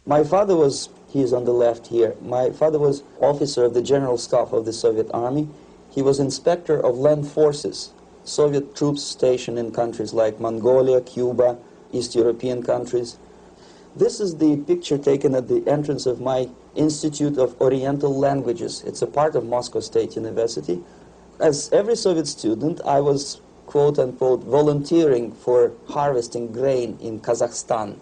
My father was, he is on the left here, my father was officer of the General Staff of the Soviet Army. He was inspector of land forces, Soviet troops stationed in countries like Mongolia, Cuba, East European countries. This is the picture taken at the entrance of my Institute of Oriental Languages. It's a part of Moscow State University. As every Soviet student, I was, quote-unquote, volunteering for harvesting grain in Kazakhstan.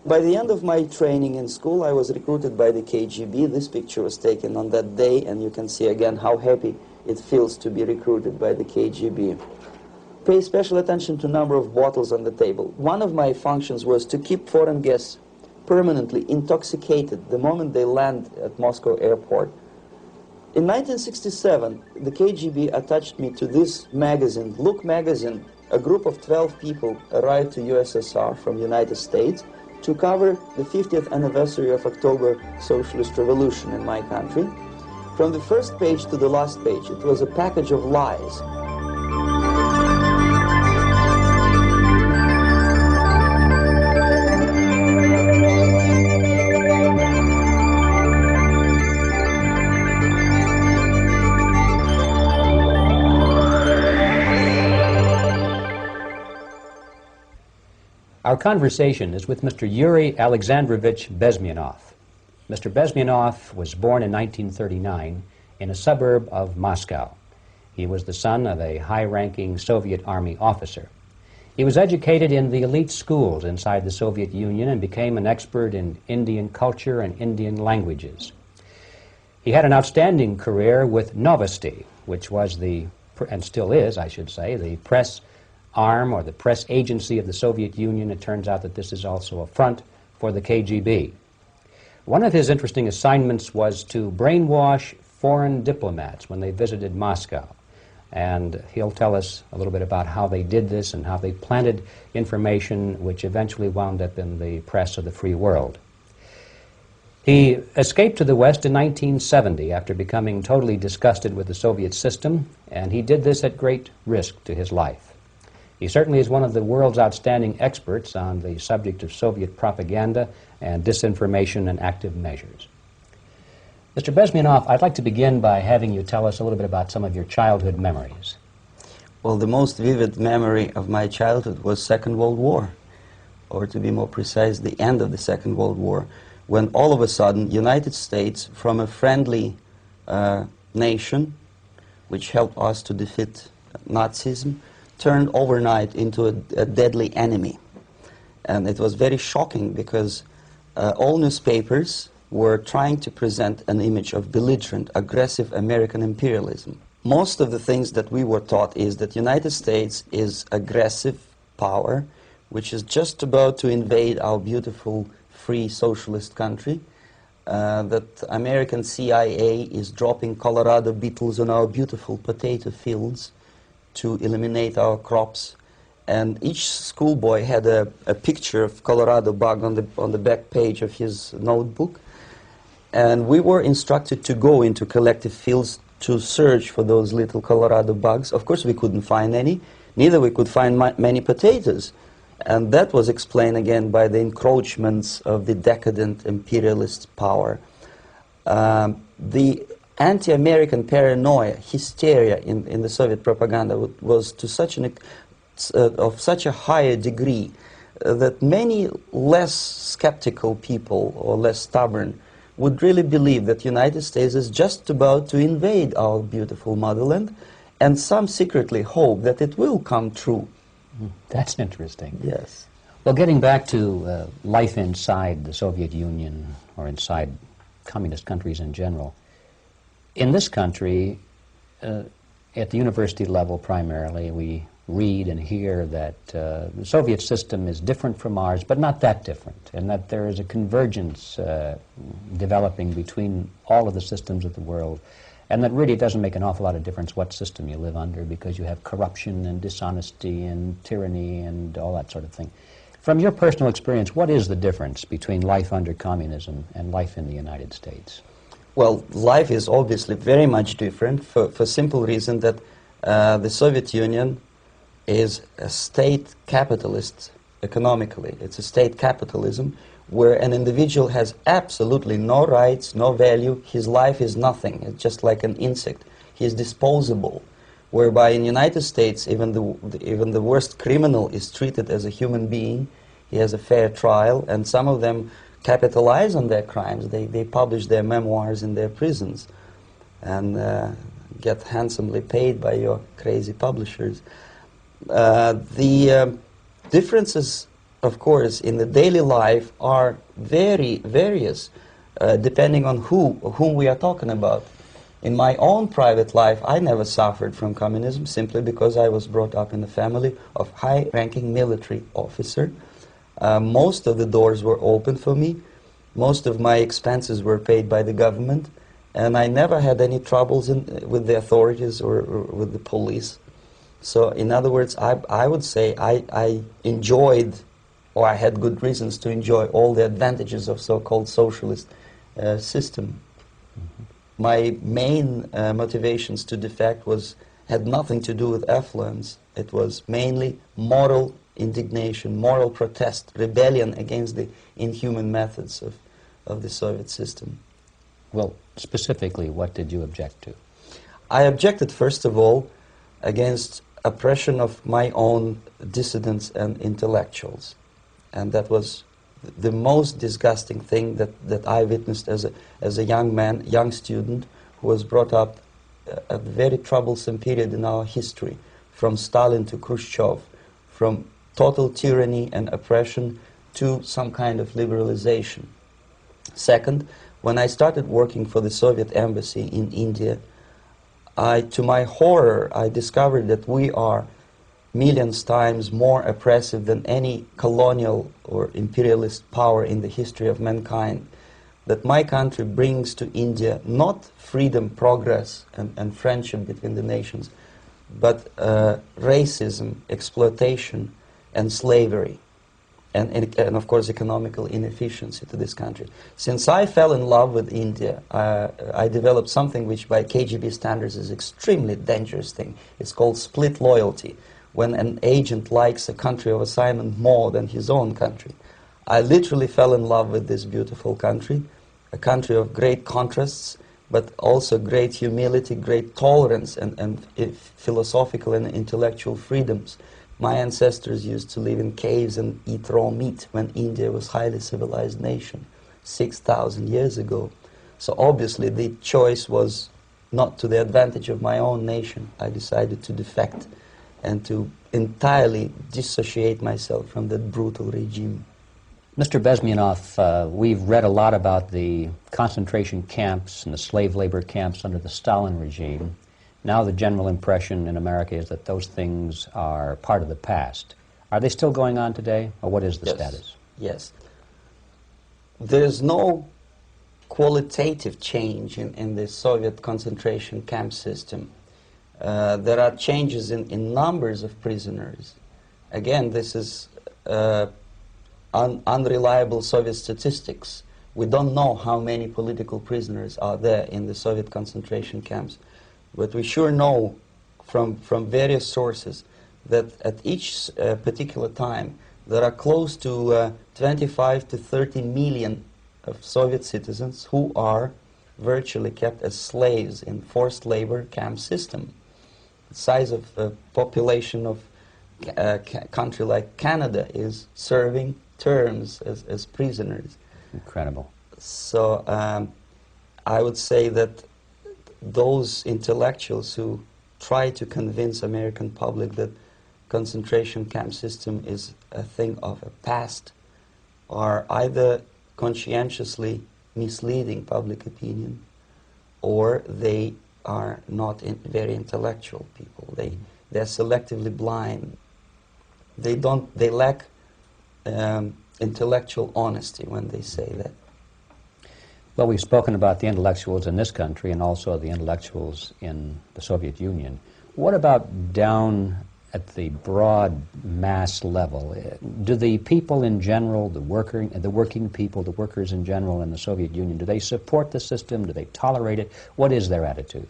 By the end of my training in school, I was recruited by the KGB. This picture was taken on that day, and you can see again how happy it feels to be recruited by the KGB. Pay special attention to number of bottles on the table. One of my functions was to keep foreign guests permanently intoxicated the moment they land at Moscow airport. In 1967, the KGB attached me to this magazine, Look magazine. A group of 12 people arrived to USSR from United States to cover the 50th anniversary of October Socialist Revolution in my country. From the first page to the last page, it was a package of lies. Our conversation is with Mr. Yuri Alexandrovich Bezmenov. Mr. Bezmenov was born in 1939 in a suburb of Moscow. He was the son of a high-ranking Soviet Army officer. He was educated in the elite schools inside the Soviet Union and became an expert in Indian culture and Indian languages. He had an outstanding career with Novosti, which was the, and still is, I should say, the press arm or the press agency of the Soviet Union. It turns out that this is also a front for the KGB. One of his interesting assignments was to brainwash foreign diplomats when they visited Moscow. And he'll tell us a little bit about how they did this and how they planted information which eventually wound up in the press of the free world. He escaped to the West in 1970 after becoming totally disgusted with the Soviet system, and he did this at great risk to his life. He certainly is one of the world's outstanding experts on the subject of Soviet propaganda and disinformation and active measures. Mr. Bezmenov, I'd like to begin by having you tell us a little bit about some of your childhood memories. Well, the most vivid memory of my childhood was Second World War, or to be more precise, the end of the Second World War, when all of a sudden United States, from a friendly nation, which helped us to defeat Nazism, turned overnight into a deadly enemy. And it was very shocking because all newspapers were trying to present an image of belligerent, aggressive American imperialism. Most of the things that we were taught is that United States is aggressive power, which is just about to invade our beautiful, free, socialist country, that American CIA is dropping Colorado beetles on our beautiful potato fields to eliminate our crops, and each schoolboy had a picture of Colorado bug on the back page of his notebook, and we were instructed to go into collective fields to search for those little Colorado bugs. Of course we couldn't find any, neither we could find many potatoes, and that was explained again by the encroachments of the decadent imperialist power. The anti-American paranoia, hysteria in the Soviet propaganda was to such of such a higher degree that many less skeptical people or less stubborn would really believe that United States is just about to invade our beautiful motherland, and some secretly hope that it will come true. That's interesting. Yes. Well, getting back to life inside the Soviet Union or inside communist countries in general, in this country, at the university level primarily, we read and hear that the Soviet system is different from ours, but not that different, and that there is a convergence developing between all of the systems of the world, and that really it doesn't make an awful lot of difference what system you live under, because you have corruption and dishonesty and tyranny and all that sort of thing. From your personal experience, what is the difference between life under communism and life in the United States? Well, life is obviously very much different for simple reason that the Soviet Union is a state capitalist economically. It's a state capitalism where an individual has absolutely no rights, no value. His life is nothing. It's just like an insect. He is disposable. Whereby in the United States, even the worst criminal is treated as a human being. He has a fair trial, and some of them capitalize on their crimes. They publish their memoirs in their prisons and get handsomely paid by your crazy publishers. The differences, of course, in the daily life are very various, depending on whom we are talking about. In my own private life, I never suffered from communism simply because I was brought up in a family of high-ranking military officer. Most of the doors were open for me. Most of my expenses were paid by the government, and I never had any troubles with the authorities or with the police. So, in other words, I would say I enjoyed, or I had good reasons to enjoy all the advantages of so-called socialist system. Mm-hmm. My main motivations to defect had nothing to do with affluence. It was mainly moral indignation, moral protest, rebellion against the inhuman methods of the Soviet system. Well, specifically, what did you object to? I objected, first of all, against oppression of my own dissidents and intellectuals. And that was the most disgusting thing that I witnessed as a young man, young student, who was brought up a very troublesome period in our history, from Stalin to Khrushchev, from total tyranny and oppression to some kind of liberalization. Second, when I started working for the Soviet embassy in India, to my horror, I discovered that we are millions times more oppressive than any colonial or imperialist power in the history of mankind. That my country brings to India not freedom, progress, and friendship between the nations, but racism, exploitation, and slavery, and of course economical inefficiency to this country. Since I fell in love with India, I developed something which by KGB standards is extremely dangerous thing. It's called split loyalty, when an agent likes a country of assignment more than his own country. I literally fell in love with this beautiful country, a country of great contrasts, but also great humility, great tolerance, and philosophical and intellectual freedoms. My ancestors used to live in caves and eat raw meat when India was a highly civilized nation 6,000 years ago. So obviously the choice was not to the advantage of my own nation. I decided to defect and to entirely dissociate myself from that brutal regime. Mr. Bezmenov, we've read a lot about the concentration camps and the slave labor camps under the Stalin regime. Now the general impression in America is that those things are part of the past. Are they still going on today, or what is the status? Yes. There's no qualitative change in the Soviet concentration camp system. There are changes in numbers of prisoners. Again, this is unreliable Soviet statistics. We don't know how many political prisoners are there in the Soviet concentration camps. But we sure know from various sources that at each particular time there are close to 25 to 30 million of Soviet citizens who are virtually kept as slaves in forced labor camp system. The size of the population of a country like Canada is serving terms as prisoners. Incredible. So I would say that those intellectuals who try to convince American public that concentration camp system is a thing of a past are either conscientiously misleading public opinion, or they are not very intellectual people. They're selectively blind. They lack intellectual honesty when they say that. Well, we've spoken about the intellectuals in this country and also the intellectuals in the Soviet Union. What about down at the broad mass level? Do the people in general, the working people, the workers in general in the Soviet Union, do they support the system? Do they tolerate it? What is their attitude?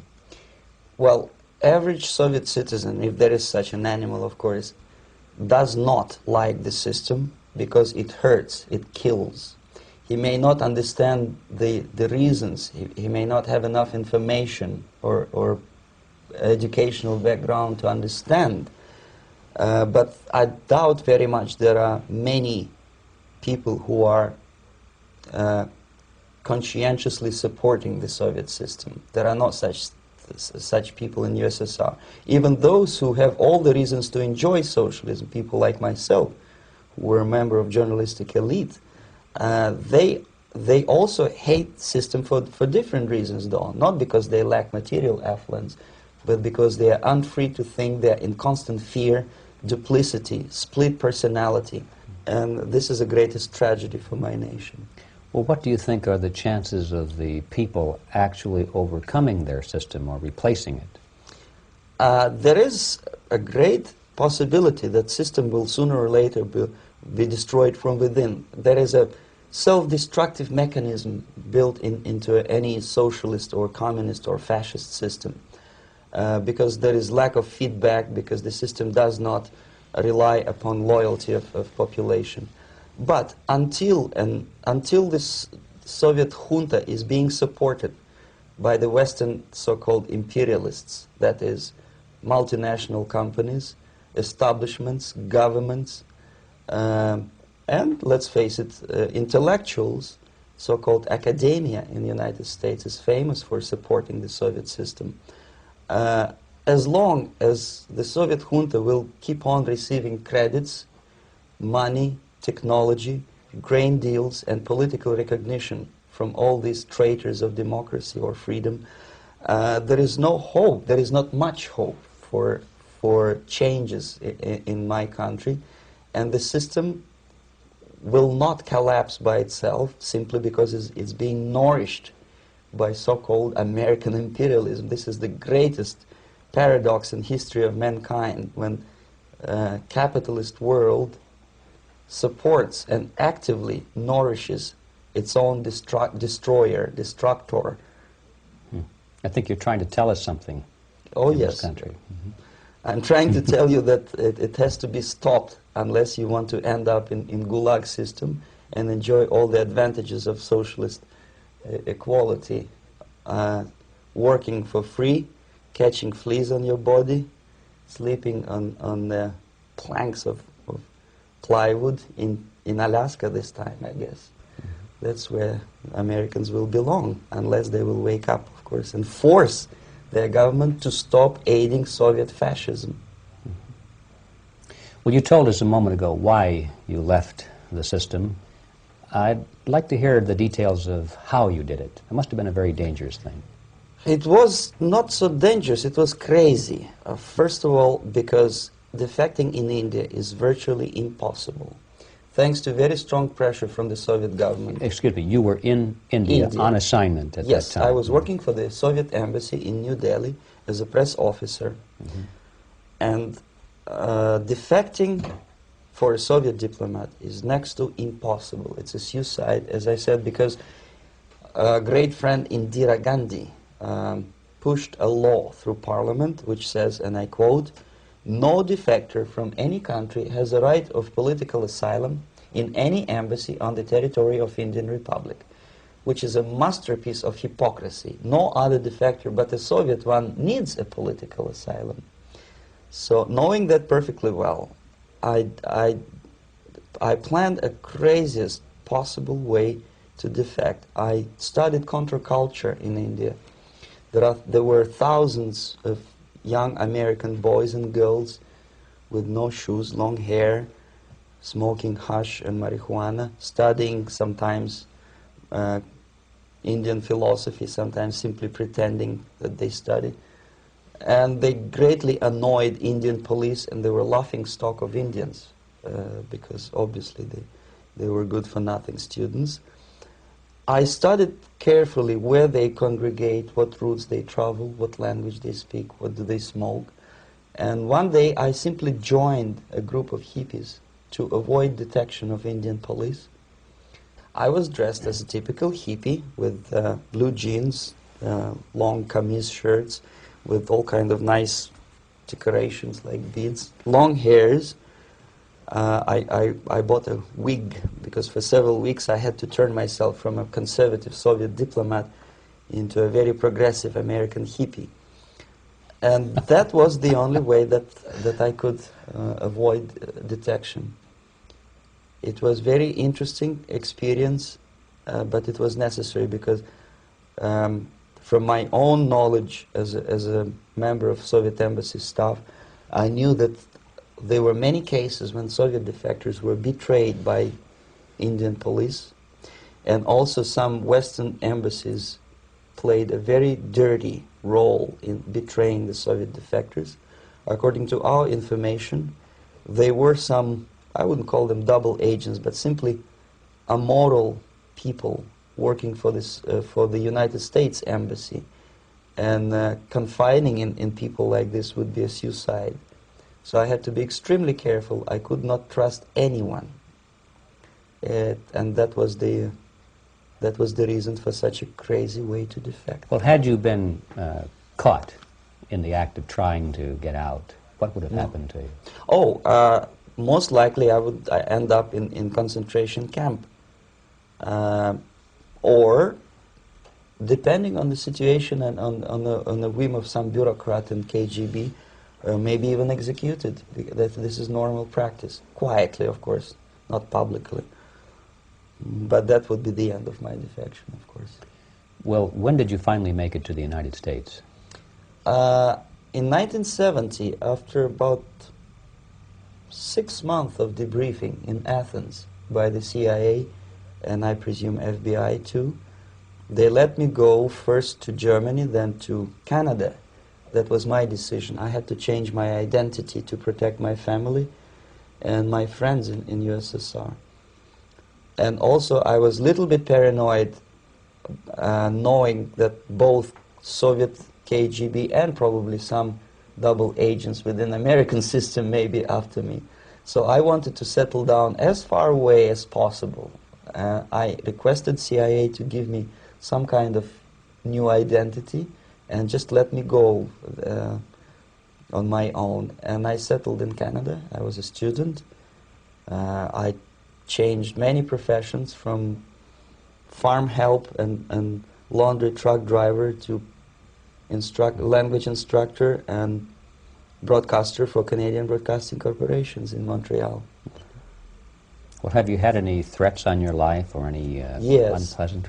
Well, average Soviet citizen, if there is such an animal, of course, does not like the system because it hurts, it kills. He may not understand the reasons, he may not have enough information or educational background to understand. But I doubt very much there are many people who are conscientiously supporting the Soviet system. There are not such people in USSR. Even those who have all the reasons to enjoy socialism, people like myself, who were a member of journalistic elite, they also hate the system for different reasons, though. Not because they lack material affluence, but because they are unfree to think, they are in constant fear, duplicity, split personality. And this is the greatest tragedy for my nation. Well, what do you think are the chances of the people actually overcoming their system or replacing it? There is a great possibility that system will sooner or later be destroyed from within. There is a self-destructive mechanism built into any socialist or communist or fascist system. Because there is lack of feedback, because the system does not rely upon loyalty of population. But until this Soviet junta is being supported by the Western so-called imperialists, that is, multinational companies, establishments, governments, and let's face it, intellectuals, so-called academia in the United States is famous for supporting the Soviet system. As long as the Soviet junta will keep on receiving credits, money, technology, grain deals, and political recognition from all these traitors of democracy or freedom, there is no hope, there is not much hope for changes in my country, and the system will not collapse by itself simply because it's being nourished by so-called American imperialism. This is the greatest paradox in history of mankind, when capitalist world supports and actively nourishes its own destroyer, destructor. I think you're trying to tell us something in this country. Mm-hmm. I'm trying to tell you that it has to be stopped unless you want to end up in Gulag system and enjoy all the advantages of socialist equality, working for free, catching fleas on your body, sleeping on the planks of plywood in Alaska this time, I guess. That's where Americans will belong, unless they will wake up, of course, and force their government to stop aiding Soviet fascism. Well, you told us a moment ago why you left the system. I'd like to hear the details of how you did it. It must have been a very dangerous thing. It was not so dangerous, it was crazy. First of all, because defecting in India is virtually impossible, thanks to very strong pressure from the Soviet government. Excuse me, you were in India on assignment at that time? Yes, I was working for the Soviet embassy in New Delhi as a press officer. Mm-hmm. And defecting for a Soviet diplomat is next to impossible. It's a suicide, as I said, because a great friend Indira Gandhi pushed a law through parliament which says, and I quote, "No defector from any country has a right of political asylum in any embassy on the territory of Indian Republic," which is a masterpiece of hypocrisy. No other defector but a Soviet one needs a political asylum. So, knowing that perfectly well, I planned a craziest possible way to defect. I studied counterculture in India. There were thousands of young American boys and girls with no shoes, long hair, smoking hash and marijuana, studying sometimes Indian philosophy, sometimes simply pretending that they study. And they greatly annoyed Indian police, and they were laughing stock of Indians because obviously they were good-for-nothing students. I studied carefully where they congregate, what routes they travel, what language they speak, what do they smoke. And one day I simply joined a group of hippies to avoid detection of Indian police. I was dressed as a typical hippie with blue jeans, long kameez shirts, with all kind of nice decorations like beads, long hairs, I bought a wig because for several weeks I had to turn myself from a conservative Soviet diplomat into a very progressive American hippie. And that was the only way that I could avoid detection. It was very interesting experience, but it was necessary because from my own knowledge as a member of Soviet embassy staff, I knew that there were many cases when Soviet defectors were betrayed by Indian police, and also some Western embassies played a very dirty role in betraying the Soviet defectors. According to our information, they were some, I wouldn't call them double agents, but simply amoral people working for this for the United States embassy, and confiding in people like this would be a suicide. So I had to be extremely careful. I could not trust anyone, and that was the reason for such a crazy way to defect. Well, had you been caught in the act of trying to get out, what would have happened to you? Oh, most likely I would end up in concentration camp, or depending on the situation and on the whim of some bureaucrat in KGB, maybe even executed. This is normal practice, quietly, of course, not publicly. But that would be the end of my defection, of course. Well, when did you finally make it to the United States? In 1970, after about 6 months of debriefing in Athens by the CIA, and I presume FBI too, they let me go first to Germany, then to Canada. That was my decision. I had to change my identity to protect my family and my friends in USSR. And also I was a little bit paranoid, knowing that both Soviet KGB and probably some double agents within the American system may be after me. So I wanted to settle down as far away as possible. I requested CIA to give me some kind of new identity and just let me go on my own. And I settled in Canada. I was a student. I changed many professions, from farm help and laundry truck driver to language instructor and broadcaster for Canadian Broadcasting Corporations in Montreal. Well, have you had any threats on your life or any yes. unpleasant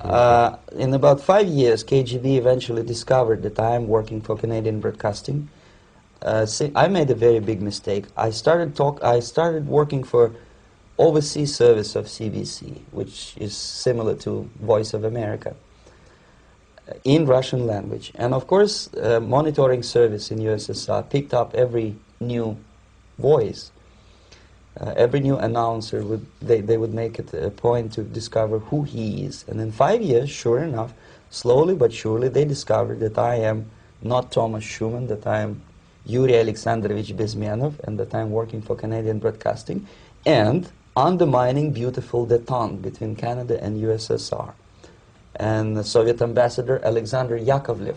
in about 5 years, KGB eventually discovered that I am working for Canadian Broadcasting. I made a very big mistake. I started working for overseas service of CBC, which is similar to Voice of America, in Russian language. And of course, monitoring service in USSR picked up every new voice. Every new announcer, they would make it a point to discover who he is. And in 5 years, sure enough, slowly but surely, they discovered that I am not Thomas Schumann, that I am Yuri Alexandrovich Bezmenov, and that I am working for Canadian Broadcasting, and undermining beautiful détente between Canada and USSR. And the Soviet ambassador Alexander Yakovlev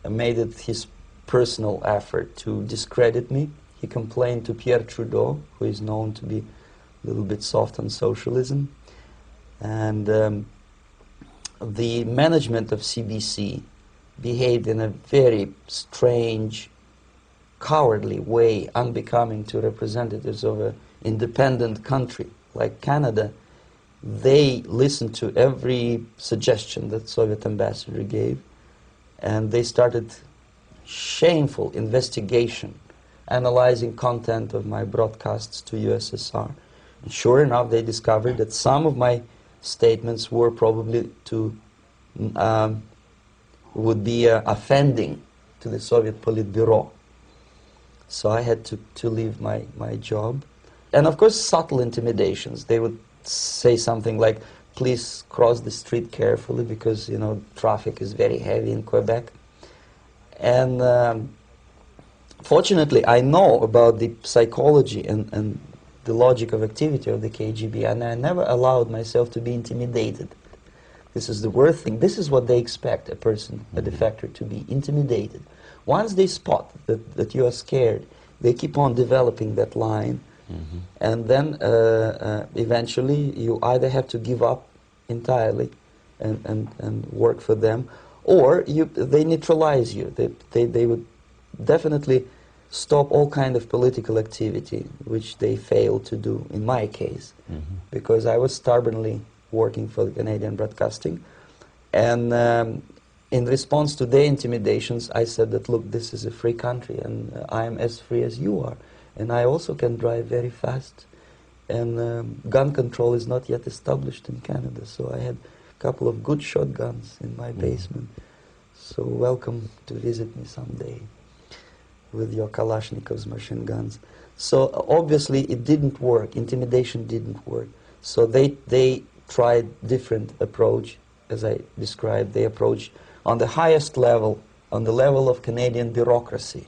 made it his personal effort to discredit me. He complained to Pierre Trudeau, who is known to be a little bit soft on socialism. And the management of CBC behaved in a very strange, cowardly way, unbecoming to representatives of an independent country like Canada. They listened to every suggestion that Soviet ambassador gave, and they started shameful investigation, analyzing content of my broadcasts to USSR. And sure enough, they discovered that some of my statements were probably would be offending to the Soviet Politburo. So I had to leave my job. And of course, subtle intimidations. They would say something like, please cross the street carefully because, you know, traffic is very heavy in Quebec. And fortunately, I know about the psychology and the logic of activity of the KGB, and I never allowed myself to be intimidated. This is the worst thing. This is what they expect a person, a defector, to be intimidated. Once they spot that you are scared, they keep on developing that line And then eventually you either have to give up entirely and work for them, or they neutralize you. They would definitely stop all kind of political activity, which they failed to do in my case, because I was stubbornly working for the Canadian Broadcasting. And in response to their intimidations, I said that, look, this is a free country, and I am as free as you are. And I also can drive very fast. And gun control is not yet established in Canada, so I had a couple of good shotguns in my basement. So welcome to visit me someday with your Kalashnikov's machine guns. So obviously it didn't work. Intimidation didn't work. So they tried different approach, as I described. They approached on the highest level, on the level of Canadian bureaucracy.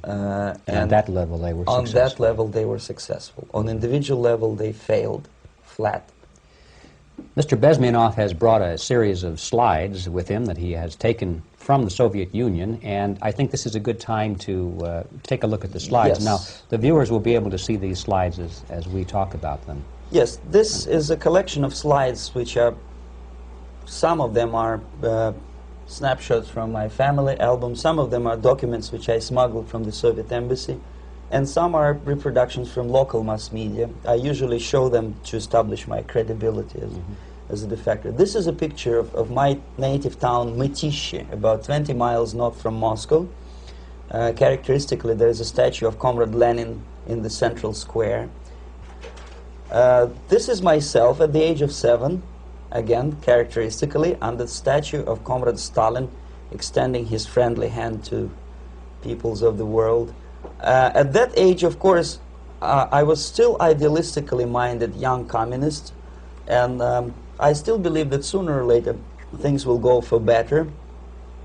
And on that level they were successful. On that level they were successful. On individual level they failed flat. Mr. Bezmenov has brought a series of slides with him that he has taken from the Soviet Union, and I think this is a good time to take a look at the slides. Yes. Now, the viewers will be able to see these slides as we talk about them. Yes, this is a collection of slides which are, some of them are snapshots from my family album, some of them are documents which I smuggled from the Soviet embassy, and some are reproductions from local mass media. I usually show them to establish my credibility as a defector. This is a picture of my native town, Mytishi, about 20 miles north from Moscow. Characteristically, there is a statue of Comrade Lenin in the central square. This is myself at the age of 7, again, characteristically, under the statue of Comrade Stalin, extending his friendly hand to peoples of the world. At that age, of course, I was still idealistically minded young communist, and I still believe that sooner or later things will go for better.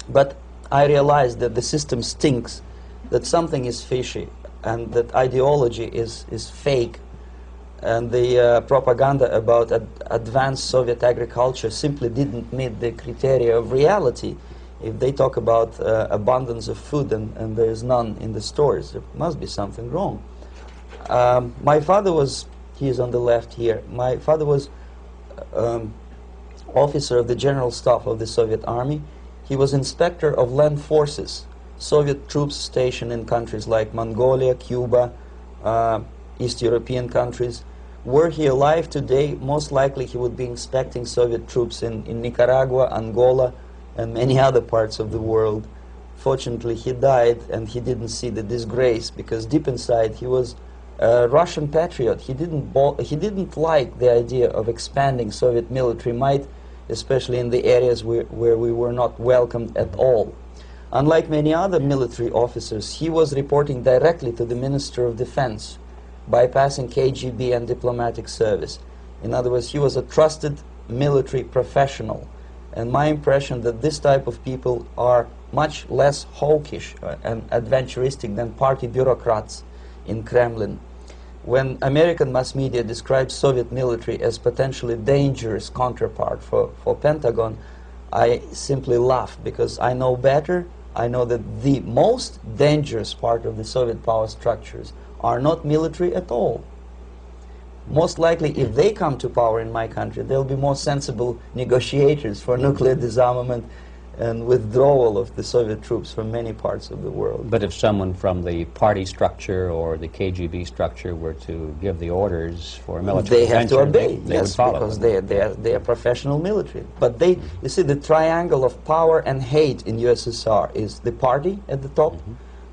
But I realized that the system stinks, that something is fishy, and that ideology is fake. And the propaganda about advanced Soviet agriculture simply didn't meet the criteria of reality. If they talk about abundance of food and there is none in the stores, there must be something wrong. My father was, he is on the left here, my father was officer of the General Staff of the Soviet Army. He was inspector of land forces, Soviet troops stationed in countries like Mongolia, Cuba, East European countries. Were he alive today, most likely he would be inspecting Soviet troops in Nicaragua, Angola, and many other parts of the world. Fortunately, he died and he didn't see the disgrace, because deep inside he was a Russian patriot. He didn't like the idea of expanding Soviet military might, especially in the areas where we were not welcomed at all. Unlike many other military officers, he was reporting directly to the Minister of Defense, bypassing KGB and diplomatic service. In other words, he was a trusted military professional. And my impression that this type of people are much less hawkish and adventuristic than party bureaucrats in Kremlin. When American mass media describes Soviet military as potentially dangerous counterpart for Pentagon, I simply laugh, because I know better. I know that the most dangerous part of the Soviet power structures are not military at all. Most likely, if they come to power in my country, they'll be more sensible negotiators for nuclear disarmament and withdrawal of the Soviet troops from many parts of the world. But if someone from the party structure or the KGB structure were to give the orders for a military they have to obey, they yes, would follow because them. they are professional military. But they, you see, the triangle of power and hate in USSR is the party at the top,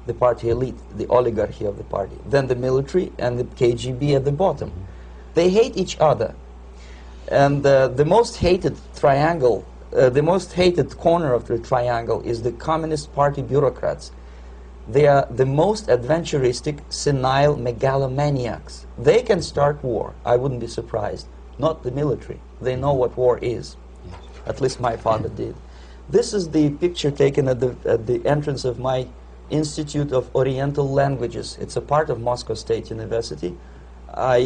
the party elite, the oligarchy of the party, then the military and the KGB at the bottom. They hate each other. And the most hated triangle, the most hated corner of the triangle is the Communist Party bureaucrats. They are the most adventuristic, senile megalomaniacs. They can start war, I wouldn't be surprised. Not the military. They know what war is. At least my father did. This is the picture taken at the entrance of my Institute of Oriental Languages. It's a part of Moscow State University. I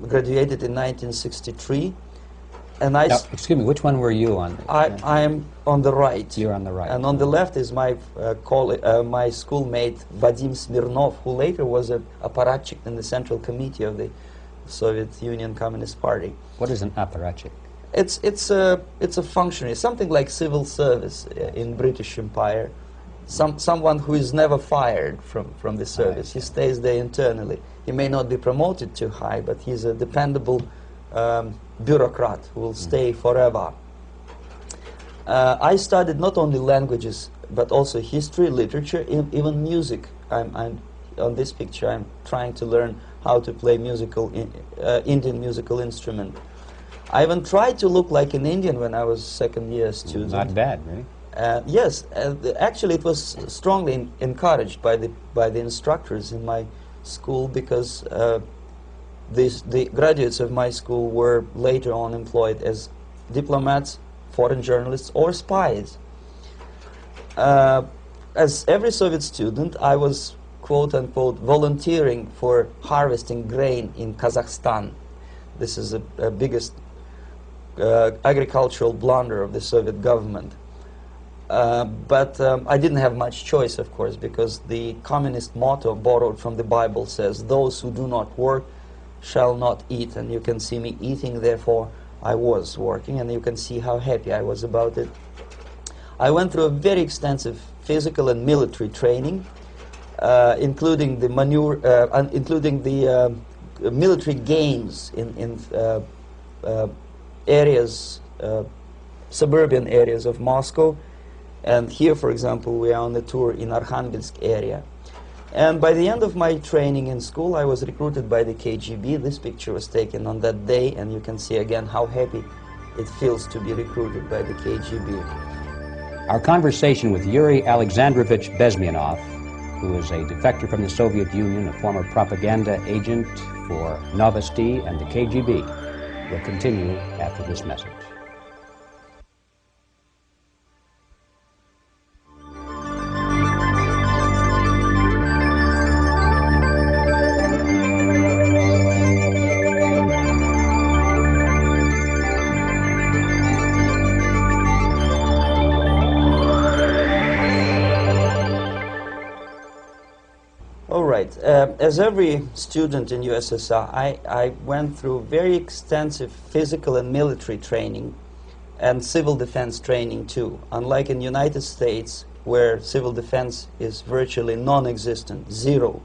graduated in 1963. And now, excuse me, which one were you on? I am on the right. You're on the right. And on the left is my my schoolmate Vadim Smirnov, who later was a apparatchik in the Central Committee of the Soviet Union Communist Party. What is an apparatchik? It's a functionary, something like civil service in British Empire. Someone who is never fired from the service. He stays there internally. He may not be promoted too high, but he's a dependable bureaucrat who will stay forever. I studied not only languages, but also history, literature, even music. I'm on this picture, I'm trying to learn how to play Indian musical instrument. I even tried to look like an Indian when I was second-year student. Not bad, really. Yes, actually it was strongly encouraged by the instructors in my school, because the graduates of my school were later on employed as diplomats, foreign journalists, or spies. As every Soviet student, I was quote-unquote volunteering for harvesting grain in Kazakhstan. This is the biggest agricultural blunder of the Soviet government. But I didn't have much choice, of course, because the communist motto borrowed from the Bible says, "Those who do not work shall not eat." And you can see me eating, therefore I was working, and you can see how happy I was about it. I went through a very extensive physical and military training, including the military games in areas, suburban areas of Moscow. And here, for example, we are on the tour in Arkhangelsk area. And by the end of my training in school, I was recruited by the KGB. This picture was taken on that day, and you can see again how happy it feels to be recruited by the KGB. Our conversation with Yuri Alexandrovich Bezmenov, who is a defector from the Soviet Union, a former propaganda agent for Novosti and the KGB, will continue after this message. As every student in USSR, I went through very extensive physical and military training and civil defense training too. Unlike in the United States, where civil defense is virtually non-existent, zero.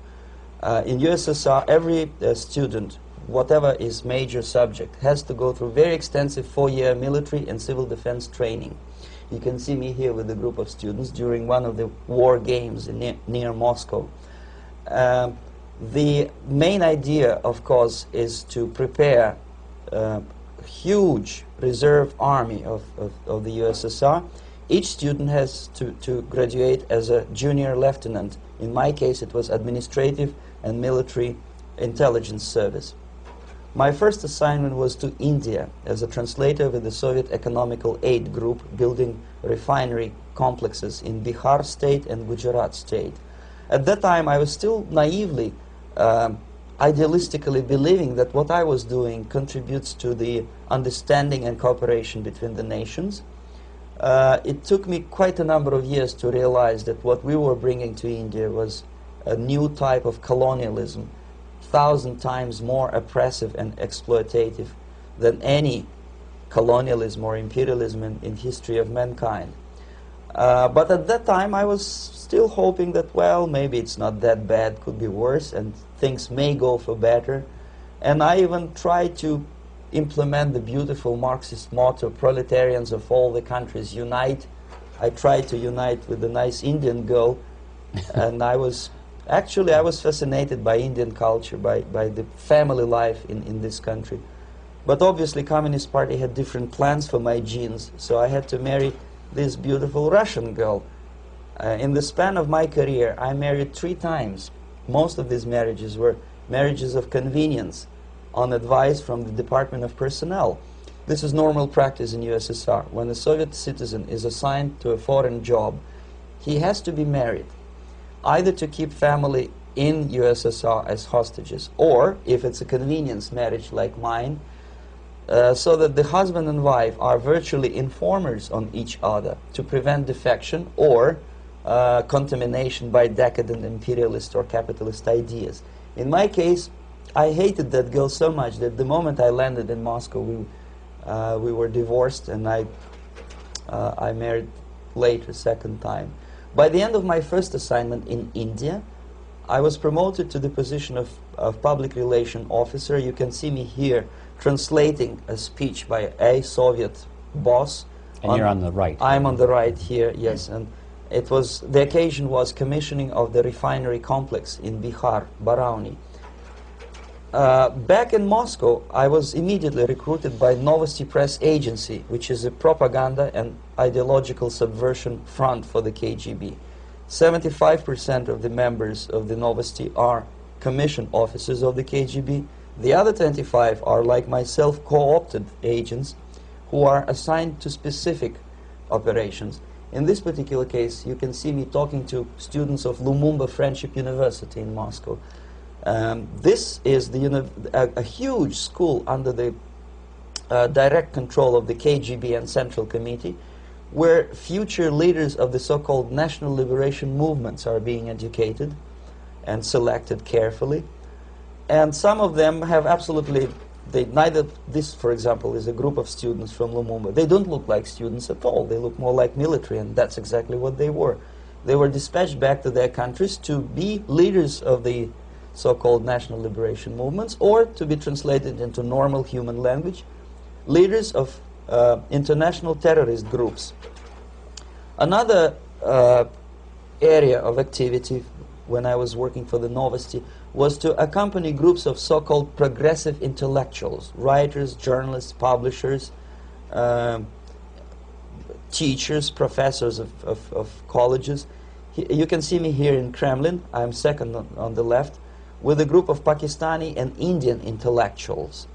In USSR, every student, whatever his major subject, has to go through very extensive 4-year military and civil defense training. You can see me here with a group of students during one of the war games near Moscow. The main idea, of course, is to prepare a huge reserve army of the USSR. Each student has to graduate as a junior lieutenant. In my case, it was administrative and military intelligence service. My first assignment was to India as a translator with the Soviet Economical Aid Group, building refinery complexes in Bihar state and Gujarat state. At that time, I was still naively, idealistically believing that what I was doing contributes to the understanding and cooperation between the nations. It took me quite a number of years to realize that what we were bringing to India was a new type of colonialism, 1,000 times more oppressive and exploitative than any colonialism or imperialism in history of mankind. But at that time, I was still hoping that, well, maybe it's not that bad, could be worse, and things may go for better. And I even tried to implement the beautiful Marxist motto, proletarians of all the countries unite. I tried to unite with a nice Indian girl, and I was fascinated by Indian culture, by the family life in this country. But obviously, Communist Party had different plans for my genes, so I had to marry this beautiful Russian girl. In the span of my career, I married 3 times. Most of these marriages were marriages of convenience on advice from the Department of Personnel. This is normal practice in USSR. When a Soviet citizen is assigned to a foreign job, he has to be married, either to keep family in USSR as hostages, or, if it's a convenience marriage like mine, so that the husband and wife are virtually informers on each other to prevent defection or contamination by decadent imperialist or capitalist ideas. In my case, I hated that girl so much that the moment I landed in Moscow, we were divorced, and I married later, second time. By the end of my first assignment in India, I was promoted to the position of public relation officer. You can see me here translating a speech by a Soviet boss. And you're on the right. I'm on the right here, yes. And it was, the occasion was commissioning of the refinery complex in Bihar, Barauni. Back in Moscow, I was immediately recruited by Novosti Press Agency, which is a propaganda and ideological subversion front for the KGB. 75% of the members of the Novosti are commissioned officers of the KGB. The other 25 are, like myself, co-opted agents who are assigned to specific operations. In this particular case, you can see me talking to students of Lumumba Friendship University in Moscow. This is a huge school under the direct control of the KGB and Central Committee, where future leaders of the so-called national liberation movements are being educated and selected carefully. And some of them have absolutely, this, for example, is a group of students from Lumumba. They don't look like students at all. They look more like military, and that's exactly what they were. They were dispatched back to their countries to be leaders of the so-called national liberation movements, or to be translated into normal human language, leaders of international terrorist groups. Another area of activity when I was working for the Novosti was to accompany groups of so-called progressive intellectuals, writers, journalists, publishers, teachers, professors of colleges. You can see me here in Kremlin. I'm second on the left, with a group of Pakistani and Indian intellectuals.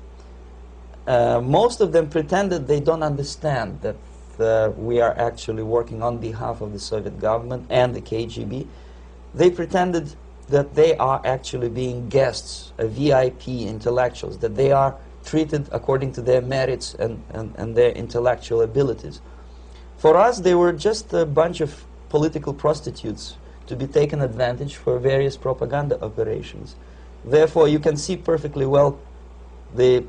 Most of them pretended they don't understand that we are actually working on behalf of the Soviet government and the KGB. They pretended that they are actually being guests, VIP intellectuals, that they are treated according to their merits and their intellectual abilities. For us, they were just a bunch of political prostitutes to be taken advantage for various propaganda operations. Therefore, you can see perfectly well the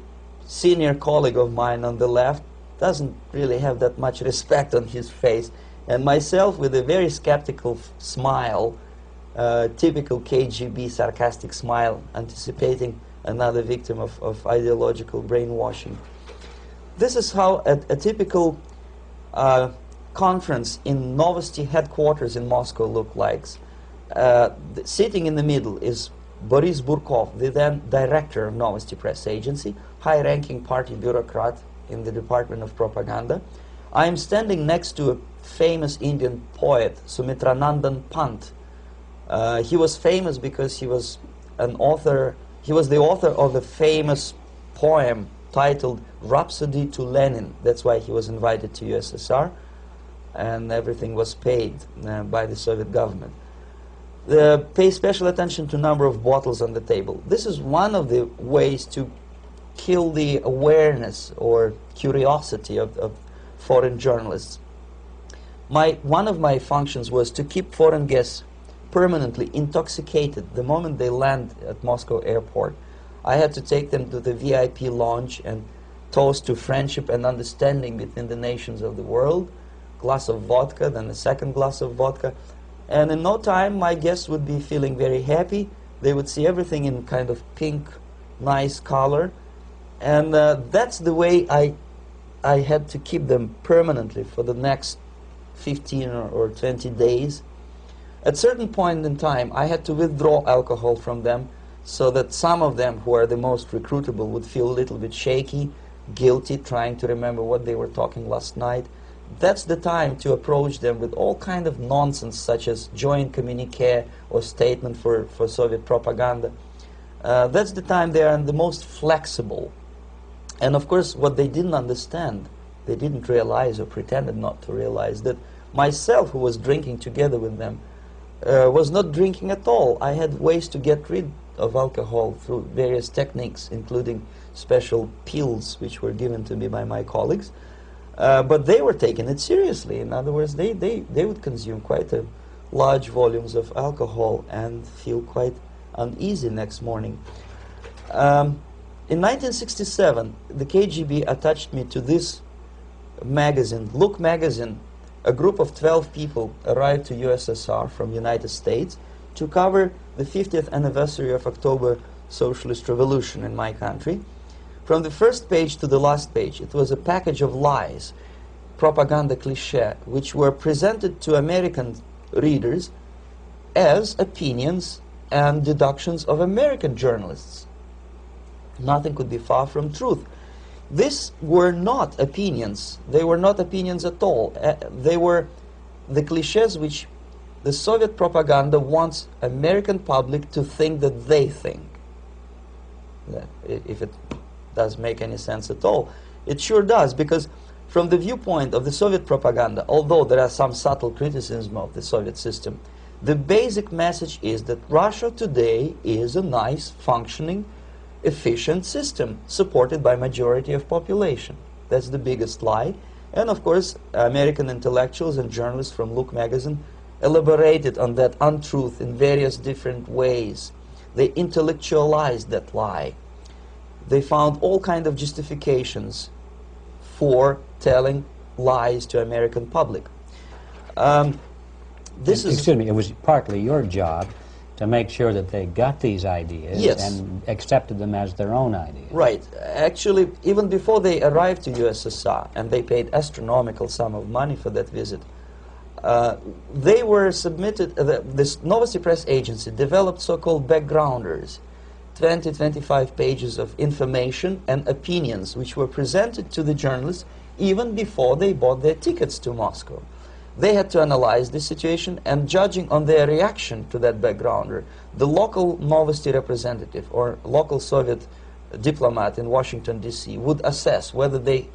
senior colleague of mine on the left doesn't really have that much respect on his face, and myself with a very skeptical smile, typical KGB sarcastic smile, anticipating another victim of ideological brainwashing. This is how a typical conference in Novosti headquarters in Moscow looked like. Sitting in the middle is Boris Burkov, the then director of Novosti Press Agency, high-ranking party bureaucrat in the Department of Propaganda. I am standing next to a famous Indian poet, Sumitranandan Pant. He was famous because he was an author. He was the author of a famous poem titled Rhapsody to Lenin. That's why he was invited to USSR, and everything was paid by the Soviet government. Pay special attention to number of bottles on the table. This is one of the ways to kill the awareness or curiosity of foreign journalists. One of my functions was to keep foreign guests permanently intoxicated the moment they land at Moscow airport. I had to take them to the VIP lounge and toast to friendship and understanding between the nations of the world, glass of vodka, then a second glass of vodka, and in no time my guests would be feeling very happy. They would see everything in kind of pink, nice color, and that's the way I had to keep them permanently for the next 15 or 20 days. At certain point in time, I had to withdraw alcohol from them so that some of them, who are the most recruitable, would feel a little bit shaky, guilty, trying to remember what they were talking last night. That's the time to approach them with all kind of nonsense, such as joint communique or statement for Soviet propaganda. That's the time they are the most flexible. And of course, what they didn't understand, they didn't realize or pretended not to realize, that myself, who was drinking together with them, was not drinking at all. I had ways to get rid of alcohol through various techniques, including special pills which were given to me by my colleagues. But they were taking it seriously. In other words, they would consume quite large volumes of alcohol and feel quite uneasy next morning. In 1967, the KGB attached me to this magazine, Look magazine. A group of 12 people arrived to USSR from United States to cover the 50th anniversary of October Socialist Revolution in my country. From the first page to the last page, it was a package of lies, propaganda cliché, which were presented to American readers as opinions and deductions of American journalists. Nothing could be far from truth. These were not opinions. They were not opinions at all. They were the clichés which the Soviet propaganda wants American public to think that they think. If it does make any sense at all. It sure does, because from the viewpoint of the Soviet propaganda, although there are some subtle criticism of the Soviet system, the basic message is that Russia today is a nice, functioning, efficient system supported by majority of population. That's the biggest lie. And of course, American intellectuals and journalists from Look magazine elaborated on that untruth in various different ways. They intellectualized that lie. They found all kinds of justifications for telling lies to American public. Excuse me, it was partly your job to make sure that they got these ideas, yes, and accepted them as their own ideas. Right. Actually, even before they arrived to USSR, and they paid astronomical sum of money for that visit, they were submitted, this Novosti Press Agency developed so-called backgrounders, 20-25 pages of information and opinions which were presented to the journalists even before they bought their tickets to Moscow. They had to analyze the situation, and judging on their reaction to that backgrounder, the local Novosti representative or local Soviet diplomat in Washington, D.C. would assess whether they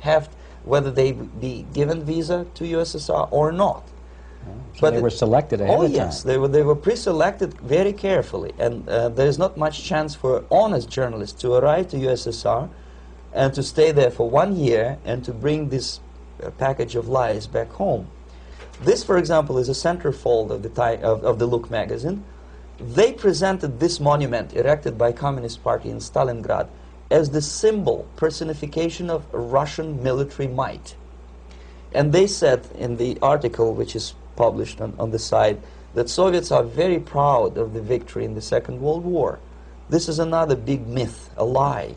be given visa to USSR or not. So but they were selected ahead of time. Oh yes, they were pre-selected very carefully, and there is not much chance for honest journalists to arrive to USSR and to stay there for 1 year and to bring this package of lies back home. This, for example, is a centerfold of the Look magazine. They presented this monument erected by Communist Party in Stalingrad as the symbol, personification of Russian military might. And they said in the article, which is published on the site, that Soviets are very proud of the victory in the Second World War. This is another big myth, a lie.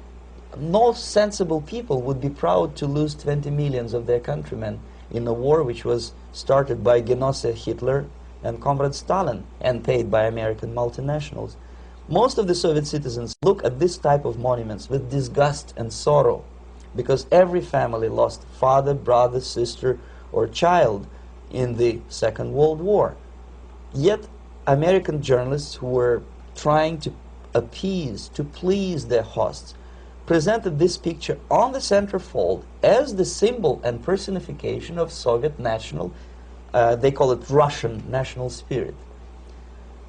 No sensible people would be proud to lose 20 millions of their countrymen in a war which was started by Genosse Hitler and Comrade Stalin and paid by American multinationals. Most of the Soviet citizens look at this type of monuments with disgust and sorrow, because every family lost father, brother, sister, or child in the Second World War. Yet American journalists who were trying to appease, to please their hosts, presented this picture on the centerfold as the symbol and personification of Soviet national, they call it Russian national spirit.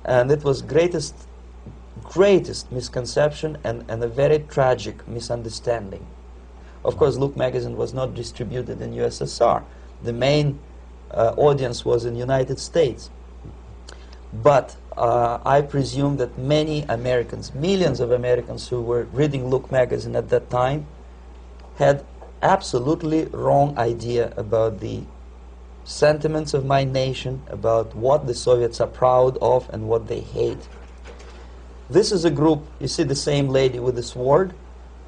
And it was greatest misconception and a very tragic misunderstanding. Of course, Look magazine was not distributed in USSR. The main audience was in United States. But I presume that many Americans, millions of Americans who were reading Look magazine at that time, had absolutely wrong idea about the sentiments of my nation, about what the Soviets are proud of and what they hate. This is a group, you see the same lady with the sword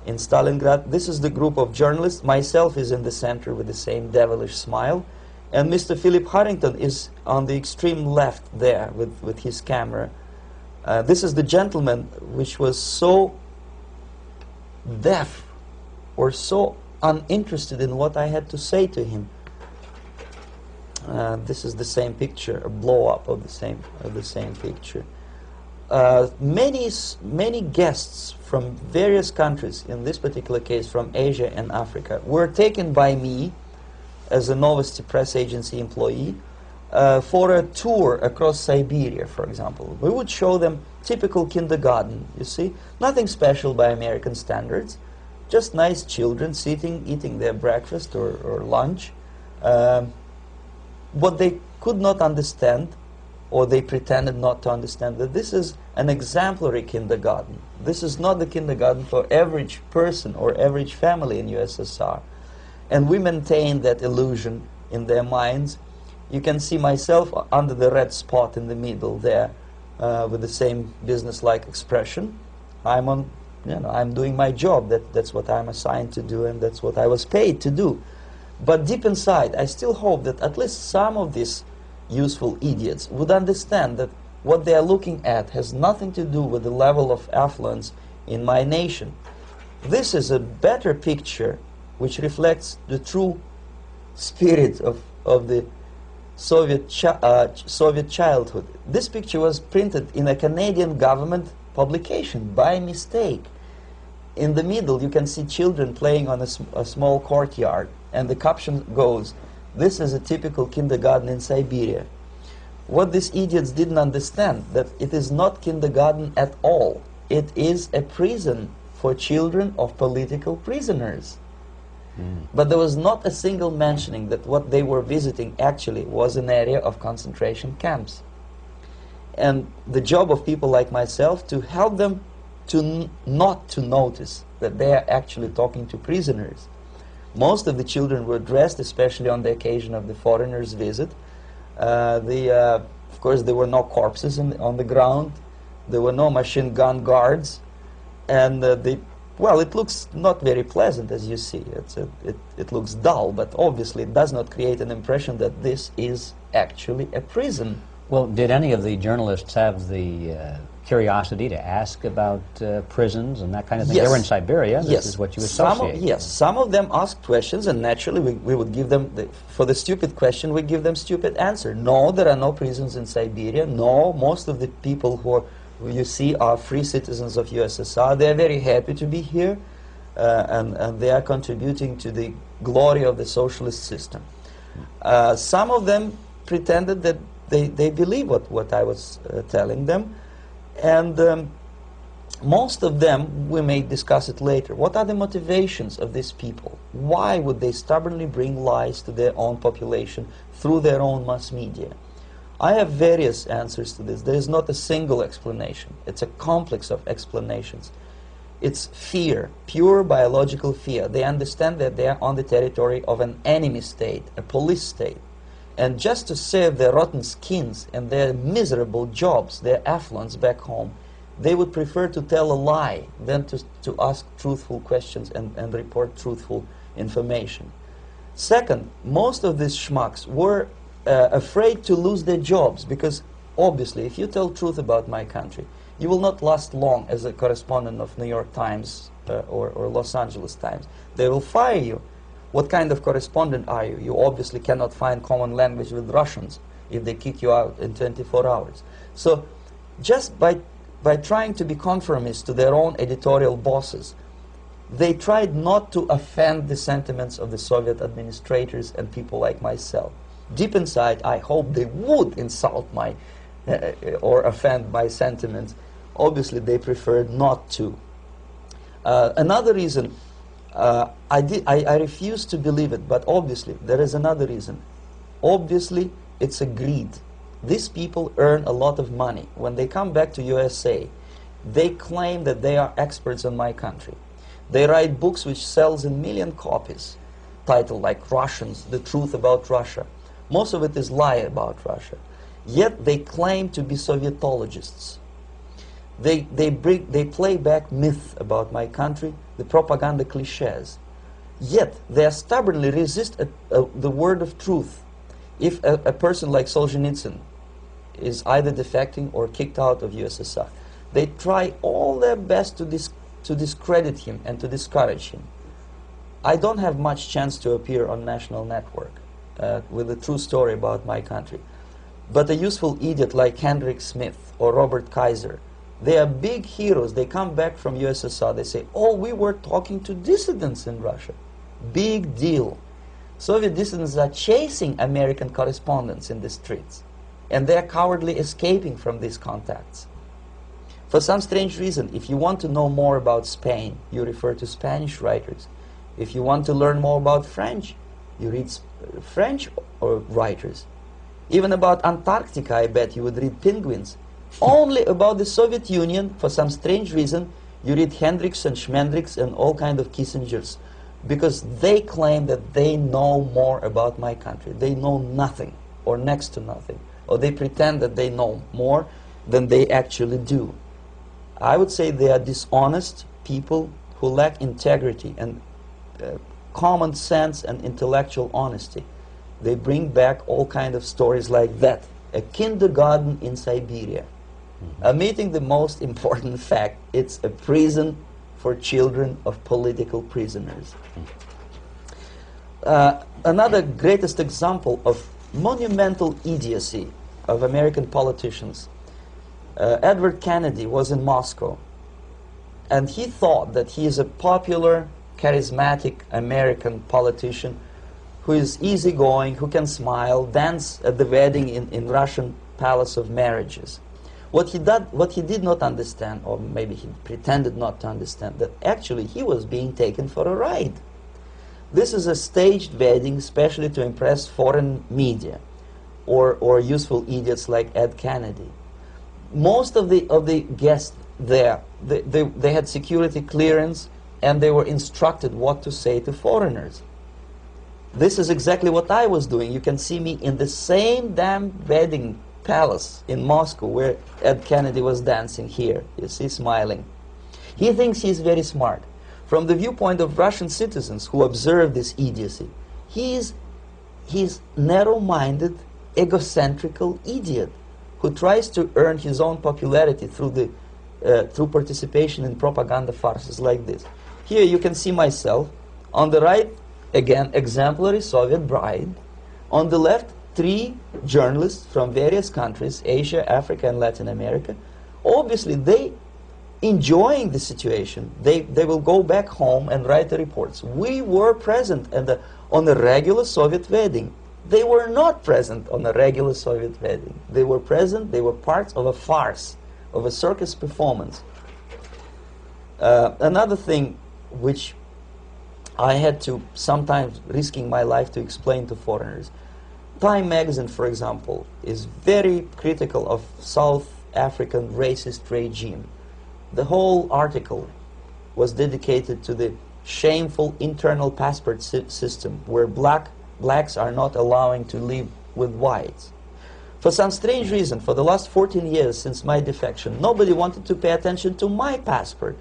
in Stalingrad. This is the group of journalists. Myself is in the center with the same devilish smile. And Mr. Philip Harrington is on the extreme left there with his camera. This is the gentleman which was so deaf or so uninterested in what I had to say to him. This is the same picture, a blow-up of the same picture. Many guests from various countries, in this particular case from Asia and Africa, were taken by me as a Novosti Press Agency employee for a tour across Siberia, for example. We would show them typical kindergarten, you see, nothing special by American standards, just nice children sitting, eating their breakfast or lunch. What they could not understand, or they pretended not to understand, that this is an exemplary kindergarten. This is not the kindergarten for average person or average family in USSR. And we maintain that illusion in their minds. You can see myself under the red spot in the middle there, with the same business-like expression. I'm doing my job. That's what I'm assigned to do, and that's what I was paid to do. But deep inside, I still hope that at least some of these useful idiots would understand that what they are looking at has nothing to do with the level of affluence in my nation. This is a better picture which reflects the true spirit of the Soviet childhood. This picture was printed in a Canadian government publication by mistake. In the middle you can see children playing on a small courtyard, and the caption goes, "This is a typical kindergarten in Siberia." What these idiots didn't understand, that it is not kindergarten at all. It is a prison for children of political prisoners. But there was not a single mentioning that what they were visiting actually was an area of concentration camps. And the job of people like myself to help them to not to notice that they are actually talking to prisoners. Most of the children were dressed, especially on the occasion of the foreigners' visit. Of course, there were no corpses on the ground. There were no machine gun guards. And well, it looks not very pleasant, as you see. It looks dull, but obviously it does not create an impression that this is actually a prison. Well, did any of the journalists have the curiosity to ask about prisons and that kind of thing? Yes. They were in Siberia. This Yes. is what you associate. Yes, some of them asked questions, and naturally we would give them, for the stupid question, we give them stupid answer. No, there are no prisons in Siberia. No, most of the people who you see are free citizens of USSR. They are very happy to be here, and they are contributing to the glory of the socialist system. Some of them pretended that they believe what I was telling them, and most of them, we may discuss it later. What are the motivations of these people? Why would they stubbornly bring lies to their own population through their own mass media? I have various answers to this. There is not a single explanation. It's a complex of explanations. It's fear, pure biological fear. They understand that they are on the territory of an enemy state, a police state. And just to save their rotten skins and their miserable jobs, their affluence back home, they would prefer to tell a lie than to ask truthful questions and report truthful information. Second, most of these schmucks were afraid to lose their jobs, because obviously if you tell truth about my country, you will not last long as a correspondent of New York Times or Los Angeles Times. They will fire you. What kind of correspondent are you? You obviously cannot find common language with Russians if they kick you out in 24 hours. So just by trying to be conformist to their own editorial bosses, they tried not to offend the sentiments of the Soviet administrators and people like myself. Deep inside, I hope they would insult my or offend my sentiments. Obviously, they preferred not to. Another reason, I refuse to believe it, but obviously, there is another reason. Obviously, it's a greed. These people earn a lot of money. When they come back to USA, they claim that they are experts on my country. They write books which sells in million copies, titled like Russians, The Truth About Russia. Most of it is lie about Russia. Yet they claim to be Sovietologists. They play back myth about my country, the propaganda cliches. Yet they stubbornly resist the word of truth. If a person like Solzhenitsyn is either defecting or kicked out of USSR, they try all their best to discredit him and to discourage him. I don't have much chance to appear on national network with a true story about my country. But a useful idiot like Hendrik Smith or Robert Kaiser, they are big heroes. They come back from USSR, they say, oh, we were talking to dissidents in Russia. Big deal. Soviet dissidents are chasing American correspondents in the streets, and they are cowardly escaping from these contacts. For some strange reason, if you want to know more about Spain, you refer to Spanish writers. If you want to learn more about French, you read French writers. Even about Antarctica, I bet you would read Penguins. Only about the Soviet Union, for some strange reason, you read Hendricks and Schmendricks and all kind of Kissingers, because they claim that they know more about my country. They know nothing, or next to nothing, or they pretend that they know more than they actually do. I would say they are dishonest people who lack integrity and common sense and intellectual honesty. They bring back all kind of stories like that. A kindergarten in Siberia. Omitting the most important fact, it's a prison for children of political prisoners. Another greatest example of monumental idiocy of American politicians. Edward Kennedy was in Moscow, and he thought that he is a popular, charismatic American politician who is easygoing, who can smile, dance at the wedding in Russian Palace of Marriages. What he did not understand, or maybe he pretended not to understand, that actually he was being taken for a ride. This is a staged wedding, especially to impress foreign media, or useful idiots like Ed Kennedy. Most of the guests there, they had security clearance, and they were instructed what to say to foreigners. This is exactly what I was doing. You can see me in the same damn wedding palace in Moscow where Ed Kennedy was dancing here. You see, smiling. He thinks he's very smart. From the viewpoint of Russian citizens who observe this idiocy, he's narrow-minded, egocentrical idiot who tries to earn his own popularity through participation in propaganda farces like this. Here you can see myself. On the right, again, exemplary Soviet bride. On the left, 3 journalists from various countries, Asia, Africa, and Latin America. Obviously, they enjoying the situation. They will go back home and write the reports. We were present on a regular Soviet wedding. They were not present on a regular Soviet wedding. They were present, they were parts of a farce, of a circus performance. Another thing which I had to, sometimes risking my life to explain to foreigners. Time magazine, for example, is very critical of South African racist regime. The whole article was dedicated to the shameful internal passport system where blacks are not allowing to live with whites. For some strange reason, for the last 14 years since my defection, nobody wanted to pay attention to my passport.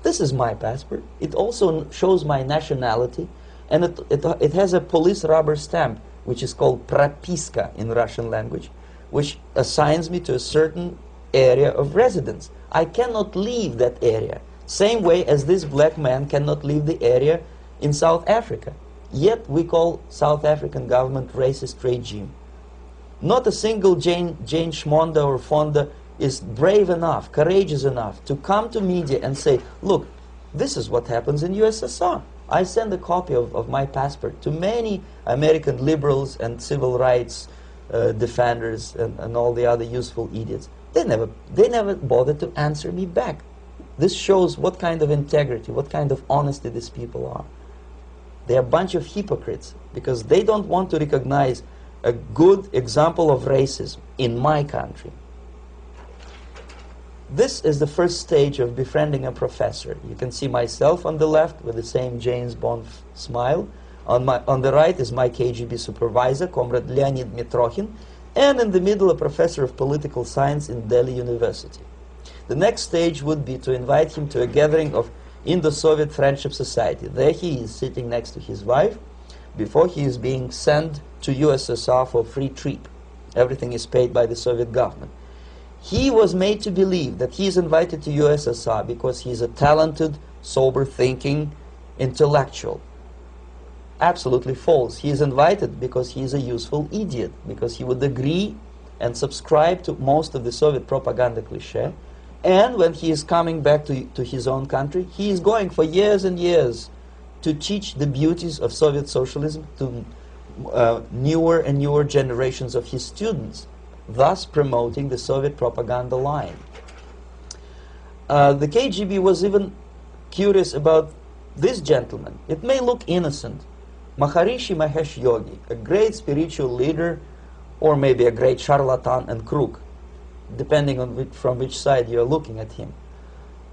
This is my passport. It also shows my nationality, and it has a police rubber stamp, which is called propiska in Russian language, which assigns me to a certain area of residence. I cannot leave that area, same way as this black man cannot leave the area in South Africa. Yet we call South African government racist regime. Not a single Jane Schmonda or Fonda is brave enough, courageous enough to come to media and say, look, this is what happens in USSR. I send a copy of my passport to many American liberals and civil rights defenders and all the other useful idiots. They never bothered to answer me back. This shows what kind of integrity, what kind of honesty these people are. They're a bunch of hypocrites because they don't want to recognize a good example of racism in my country. This is the first stage of befriending a professor. You can see myself on the left with the same James Bond smile. On the right is my KGB supervisor, Comrade Leonid Mitrokhin, and in the middle a professor of political science in Delhi University. The next stage would be to invite him to a gathering of Indo-Soviet Friendship Society. There he is sitting next to his wife before he is being sent to USSR for free trip. Everything is paid by the Soviet government. He was made to believe that he is invited to USSR because he is a talented, sober-thinking intellectual. Absolutely false. He is invited because he is a useful idiot, because he would agree and subscribe to most of the Soviet propaganda cliché. And when he is coming back to his own country, he is going for years and years to teach the beauties of Soviet socialism to newer and newer generations of his students, thus promoting the Soviet propaganda line. The KGB was even curious about this gentleman. It may look innocent. Maharishi Mahesh Yogi, a great spiritual leader, or maybe a great charlatan and crook, depending on from which side you're looking at him.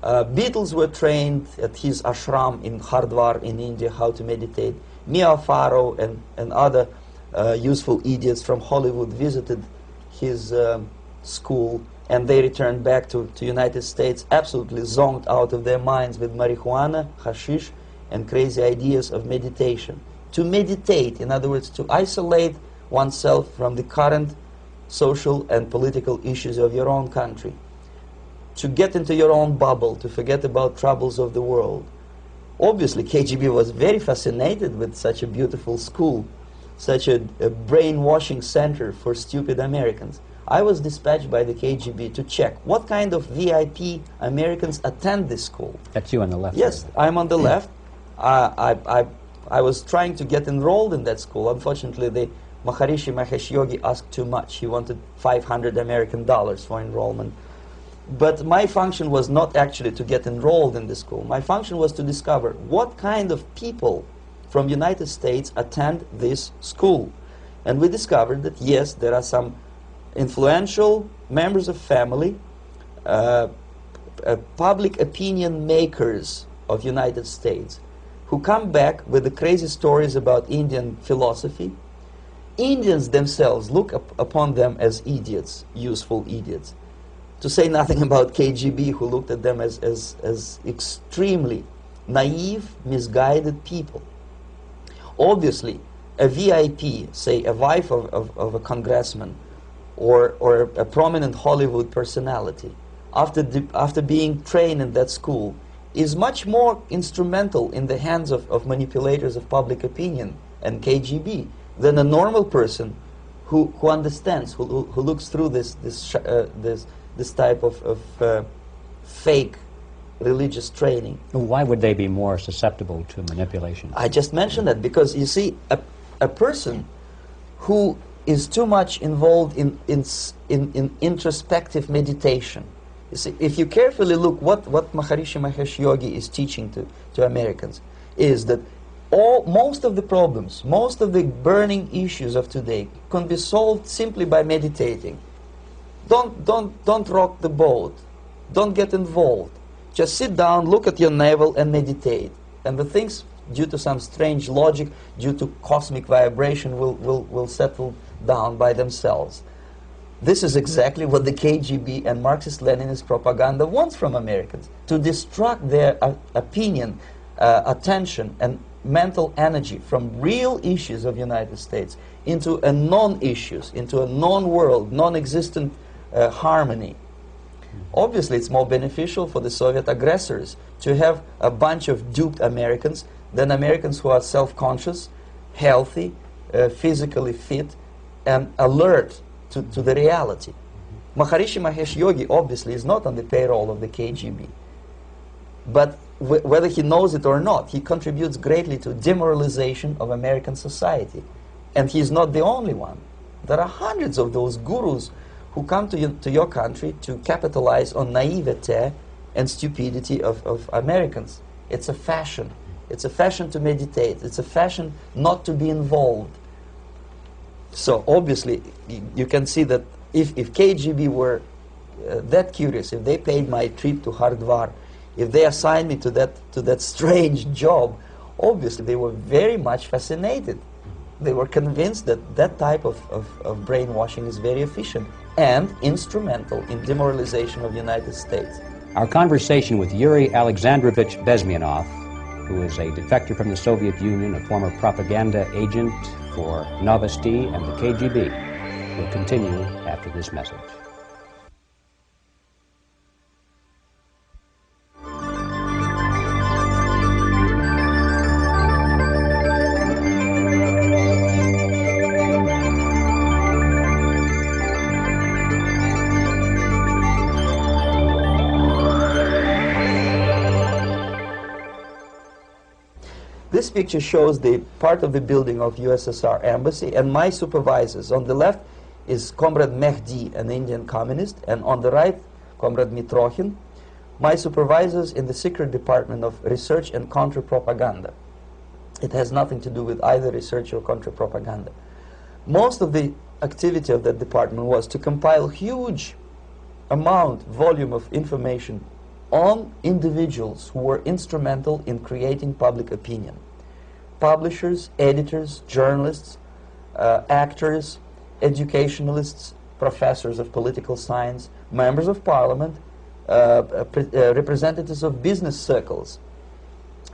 Beatles were trained at his ashram in Hardwar in India how to meditate. Mia Farrow and other useful idiots from Hollywood visited his school, and they returned back to United States absolutely zonked out of their minds with marijuana, hashish, and crazy ideas of meditation. To meditate, in other words, to isolate oneself from the current social and political issues of your own country. To get into your own bubble, to forget about troubles of the world. Obviously, KGB was very fascinated with such a beautiful school, such a brainwashing center for stupid Americans. I was dispatched by the KGB to check what kind of VIP Americans attend this school. That's you on the left. Yes, I'm on the left. I was trying to get enrolled in that school. Unfortunately, the Maharishi Mahesh Yogi asked too much. He wanted $500 American for enrollment. But my function was not actually to get enrolled in the school. My function was to discover what kind of people from United States attend this school. And we discovered that, yes, there are some influential members of family, public opinion makers of United States, who come back with the crazy stories about Indian philosophy. Indians themselves look upon them as idiots, useful idiots. To say nothing about KGB, who looked at them as extremely naive, misguided people. Obviously, a VIP, say a wife of a congressman, or a prominent Hollywood personality, after being trained in that school, is much more instrumental in the hands of manipulators of public opinion and KGB than a normal person who understands, who looks through this type of fake religious training. Why would they be more susceptible to manipulation? I just mentioned that because, you see, a person who is too much involved in introspective meditation. You see, if you carefully look what Maharishi Mahesh Yogi is teaching to Americans, is that most of the problems, most of the burning issues of today can be solved simply by meditating. Don't rock the boat. Don't get involved. Just sit down, look at your navel, and meditate. And the things, due to some strange logic, due to cosmic vibration, will settle down by themselves. This is exactly what the KGB and Marxist-Leninist propaganda wants from Americans, to distract their opinion, attention, and mental energy from real issues of the United States into a non-issues, into a non-world, non-existent harmony. Obviously, it's more beneficial for the Soviet aggressors to have a bunch of duped Americans than Americans who are self-conscious, healthy, physically fit, and alert to the reality. Maharishi Mahesh Yogi obviously is not on the payroll of the KGB. But whether he knows it or not, he contributes greatly to demoralization of American society. And he's not the only one. There are hundreds of those gurus who come to your country to capitalize on naivete and stupidity of Americans. It's a fashion. It's a fashion to meditate. It's a fashion not to be involved. So obviously, you can see that if KGB were that curious, if they paid my trip to Hardwar, if they assigned me to that strange job, obviously they were very much fascinated. They were convinced that that type of brainwashing is very efficient and instrumental in demoralization of the United States. Our conversation with Yuri Alexandrovich Bezmenov, who is a defector from the Soviet Union, a former propaganda agent for Novosti and the KGB, will continue after this message. This picture shows the part of the building of USSR embassy, and my supervisors. On the left is Comrade Mehdi, an Indian communist, and on the right, Comrade Mitrokhin, my supervisors in the secret department of research and counter-propaganda. It has nothing to do with either research or counter-propaganda. Most of the activity of that department was to compile huge volume of information on individuals who were instrumental in creating public opinion. Publishers, editors, journalists, actors, educationalists, professors of political science, members of parliament, representatives of business circles.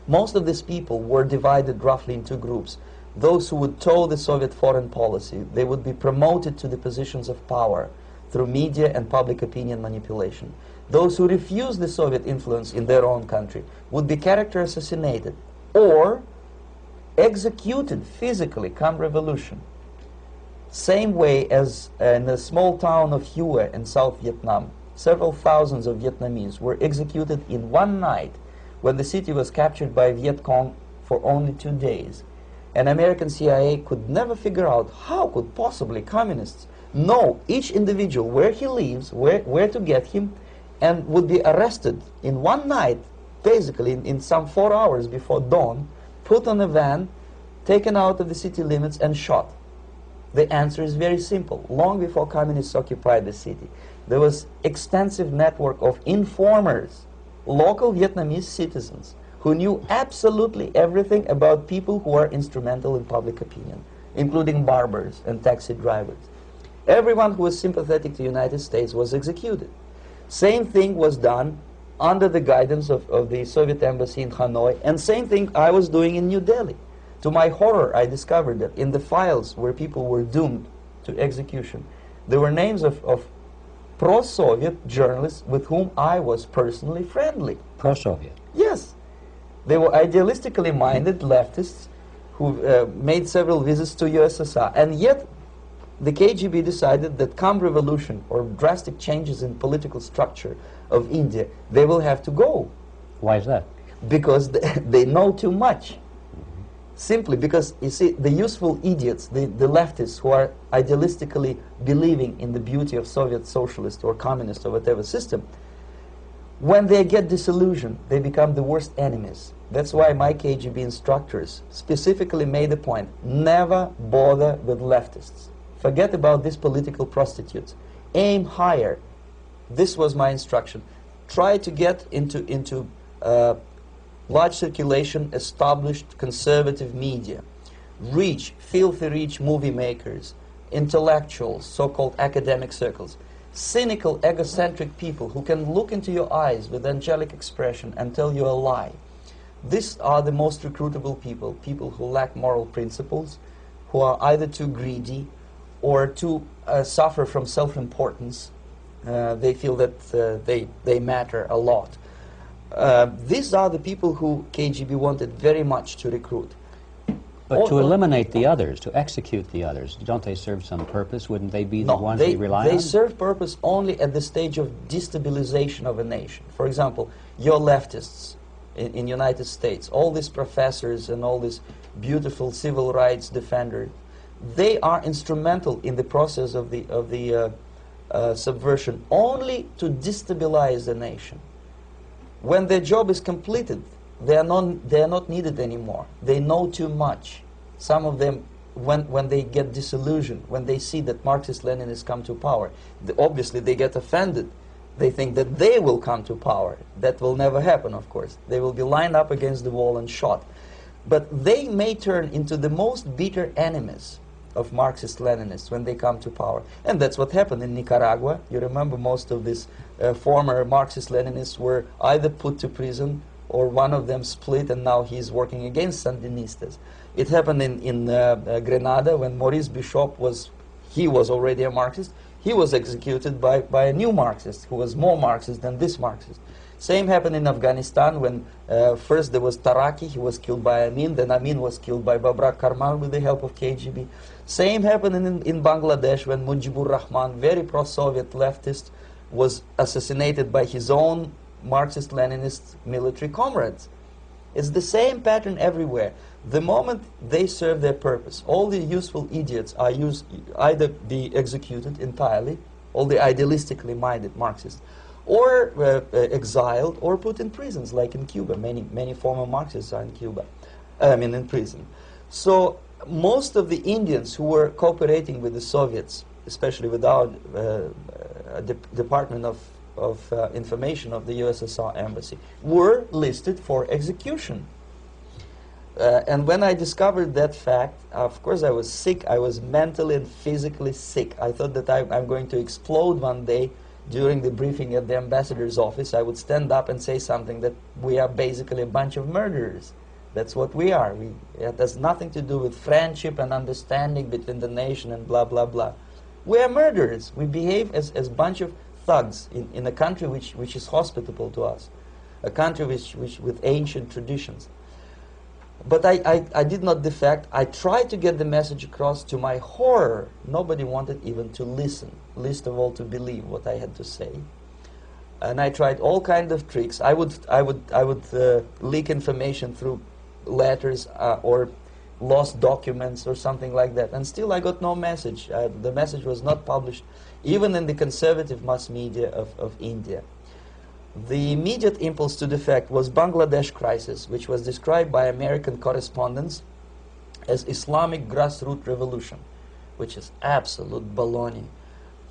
Most of these people were divided roughly in two groups. Those who would toe the Soviet foreign policy, they would be promoted to the positions of power through media and public opinion manipulation. Those who refused the Soviet influence in their own country would be character assassinated or executed physically come revolution. Same way as in the small town of Hue in South Vietnam, several thousands of Vietnamese were executed in one night when the city was captured by Viet Cong for only 2 days. And American CIA could never figure out how could possibly communists know each individual, where he lives, where to get him, and would be arrested in one night, basically in some 4 hours before dawn, put on a van, taken out of the city limits and shot. The answer is very simple. Long before communists occupied the city, there was extensive network of informers, local Vietnamese citizens, who knew absolutely everything about people who are instrumental in public opinion, including barbers and taxi drivers. Everyone who was sympathetic to the United States was executed. Same thing was done under the guidance of the Soviet embassy in Hanoi, and same thing I was doing in New Delhi. To my horror, I discovered that in the files where people were doomed to execution, there were names of pro-Soviet journalists with whom I was personally friendly. Pro-Soviet? Yes. They were idealistically minded leftists who made several visits to USSR, and yet the KGB decided that come revolution or drastic changes in political structure of India, they will have to go. Why is that? Because they know too much. Simply because, you see, the useful idiots, the leftists who are idealistically believing in the beauty of Soviet socialist or communist or whatever system, when they get disillusioned, they become the worst enemies. That's why my KGB instructors specifically made a point, never bother with leftists. Forget about these political prostitutes. Aim higher. This was my instruction. Try to get into large circulation, established conservative media. Rich, filthy rich movie makers, intellectuals, so-called academic circles. Cynical, egocentric people who can look into your eyes with angelic expression and tell you a lie. These are the most recruitable people, people who lack moral principles, who are either too greedy or too suffer from self-importance. They feel that they matter a lot. These are the people who KGB wanted very much to recruit. But to eliminate the others, to execute the others, don't they serve some purpose? Wouldn't they be the ones they rely on? They serve purpose only at the stage of destabilization of a nation. For example, your leftists in United States, all these professors and all these beautiful civil rights defenders, they are instrumental in the process of the subversion only to destabilize the nation. When their job is completed, they are not needed anymore. They know too much. Some of them, when they get disillusioned, when they see that Marxist-Leninists come to power, obviously they get offended. They think that they will come to power. That will never happen, of course. They will be lined up against the wall and shot. But they may turn into the most bitter enemies of Marxist-Leninists when they come to power. And that's what happened in Nicaragua. You remember most of these former Marxist-Leninists were either put to prison or one of them split, and now he's working against Sandinistas. It happened in Grenada when Maurice Bishop was already a Marxist. He was executed by a new Marxist who was more Marxist than this Marxist. Same happened in Afghanistan when first there was Taraki, he was killed by Amin, then Amin was killed by Babrak Karmal with the help of KGB. Same happened in Bangladesh when Mujibur Rahman, very pro-Soviet leftist, was assassinated by his own Marxist-Leninist military comrades. It's the same pattern everywhere. The moment they serve their purpose, all the useful idiots are either be executed entirely, all the idealistically minded Marxists, or exiled or put in prisons, like in Cuba. Many former Marxists are in Cuba, in prison. So most of the Indians who were cooperating with the Soviets, especially with our Department of Information of the USSR Embassy, were listed for execution. And when I discovered that fact, of course I was sick. I was mentally and physically sick. I thought that I'm going to explode one day during the briefing at the ambassador's office. I would stand up and say something that we are basically a bunch of murderers. That's what we are. It has nothing to do with friendship and understanding between the nation and blah, blah, blah. We are murderers. We behave as a bunch of thugs in a country which is hospitable to us, a country which with ancient traditions. But I did not defect. I tried to get the message across. To my horror, nobody wanted even to listen, least of all to believe what I had to say. And I tried all kinds of tricks. I would leak information through letters or lost documents or something like that. And still I got no message. The message was not published, even in the conservative mass media of India. The immediate impulse to defect was Bangladesh crisis, which was described by American correspondents as Islamic grassroots revolution, which is absolute baloney.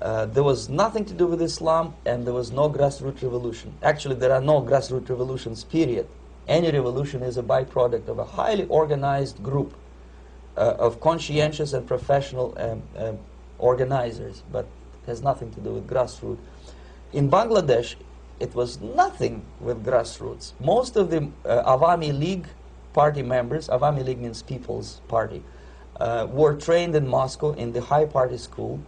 There was nothing to do with Islam, and there was no grassroots revolution. Actually, there are no grassroots revolutions, period. Any revolution is a byproduct of a highly organized group of conscientious and professional organizers, but it has nothing to do with grassroots. In Bangladesh, it was nothing with grassroots. Most of the Awami League party members, Awami League means People's Party, were trained in Moscow in the High Party School.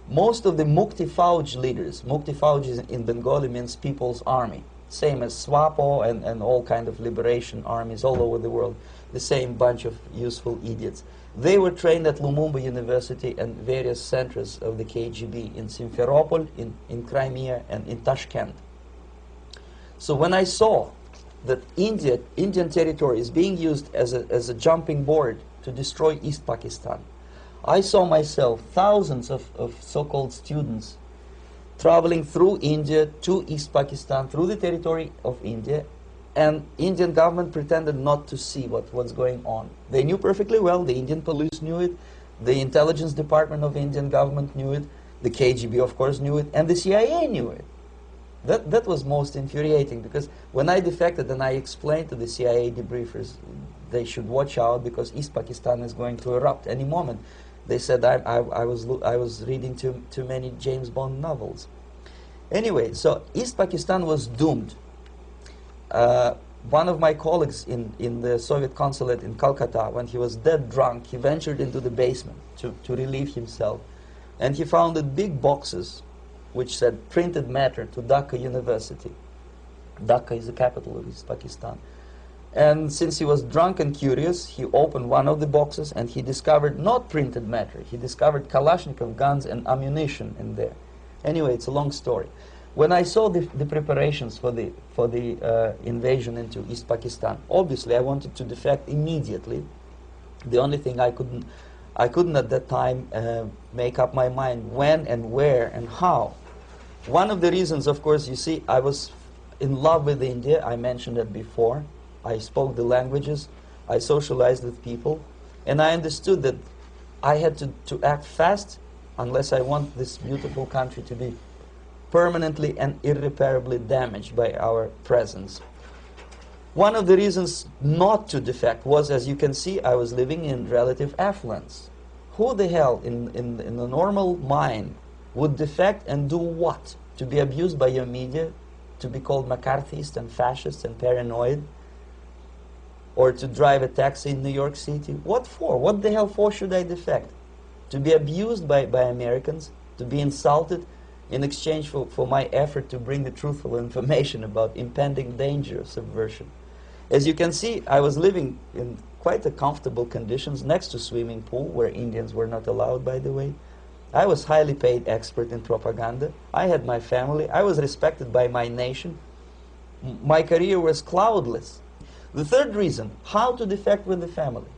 Most of the Mukti Fauj leaders, Mukti Fauj in Bengali means People's Army, same as SWAPO and all kind of liberation armies all over the world, the same bunch of useful idiots. They were trained at Lumumba University and various centers of the KGB in Simferopol, in Crimea, and in Tashkent. So when I saw that Indian territory is being used as a jumping board to destroy East Pakistan, I saw myself thousands of so-called students traveling through India to East Pakistan, through the territory of India, and Indian government pretended not to see what's going on. They knew perfectly well, the Indian police knew it, the intelligence department of the Indian government knew it, the KGB of course knew it, and the CIA knew it. That was most infuriating, because when I defected and I explained to the CIA debriefers they should watch out because East Pakistan is going to erupt any moment, they said I was reading too many James Bond novels. Anyway, so East Pakistan was doomed. One of my colleagues in the Soviet consulate in Calcutta, when he was dead drunk, he ventured into the basement to relieve himself, and he found big boxes which said printed matter to Dhaka University. Dhaka is the capital of East Pakistan. And since he was drunk and curious, he opened one of the boxes and he discovered not printed matter. He discovered Kalashnikov guns and ammunition in there. Anyway, it's a long story. When I saw the preparations for the invasion into East Pakistan, obviously I wanted to defect immediately. The only thing I couldn't at that time make up my mind when and where and how. One of the reasons, of course, you see, I was in love with India. I mentioned it before. I spoke the languages. I socialized with people. And I understood that I had to act fast unless I want this beautiful country to be permanently and irreparably damaged by our presence. One of the reasons not to defect was, as you can see, I was living in relative affluence. Who the hell in a normal mind would defect and do what? To be abused by your media, to be called McCarthyist and fascist and paranoid, or to drive a taxi in New York City? What for? What the hell for should I defect? To be abused by Americans, to be insulted in exchange for my effort to bring the truthful information about impending danger of subversion. As you can see, I was living in quite a comfortable conditions next to swimming pool, where Indians were not allowed, by the way. I was highly paid expert in propaganda. I had my family. I was respected by my nation. My career was cloudless. The third reason, how to defect with the family.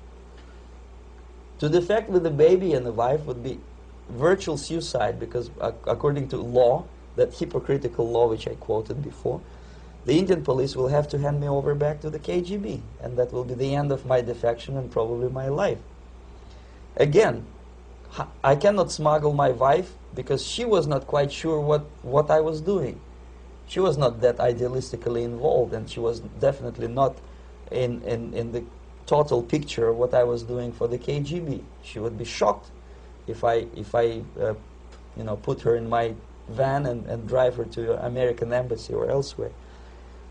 To defect with the baby and the wife would be virtual suicide, because according to law, that hypocritical law which I quoted before, the Indian police will have to hand me over back to the KGB, and that will be the end of my defection and probably my life. Again, I cannot smuggle my wife because she was not quite sure what I was doing. She was not that idealistically involved, and she was definitely not in the total picture of what I was doing for the KGB. She would be shocked if I you know, put her in my van and drive her to the American embassy or elsewhere.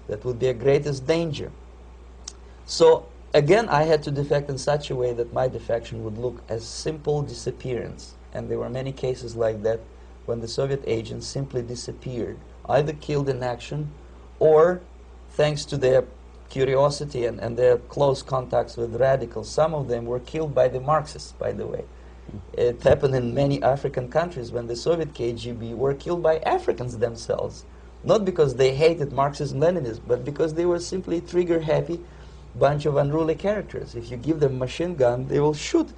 That would be a greatest danger. So again, I had to defect in such a way that my defection would look as simple disappearance. And there were many cases like that when the Soviet agents simply disappeared, either killed in action or, thanks to their curiosity and their close contacts with radicals, some of them were killed by the Marxists, by the way. It happened in many African countries when the Soviet KGB were killed by Africans themselves. Not because they hated Marxism-Leninism, but because they were simply trigger-happy bunch of unruly characters. If you give them a machine gun, they will shoot.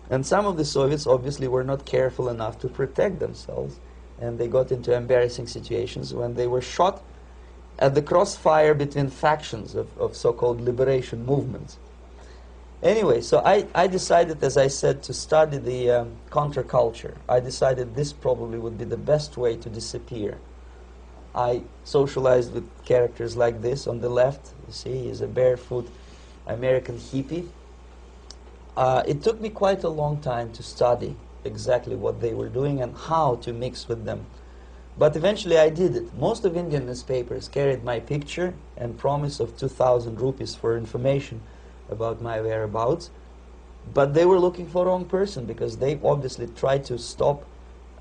And some of the Soviets obviously were not careful enough to protect themselves, and they got into embarrassing situations when they were shot at the crossfire between factions of so-called liberation movements. Anyway, so I decided, as I said, to study the counterculture. I decided this probably would be the best way to disappear. I socialized with characters like this. On the left, you see, he's a barefoot American hippie. It took me quite a long time to study exactly what they were doing and how to mix with them. But eventually I did it. Most of Indian newspapers carried my picture and promise of 2,000 rupees for information about my whereabouts. But they were looking for the wrong person, because they obviously tried to stop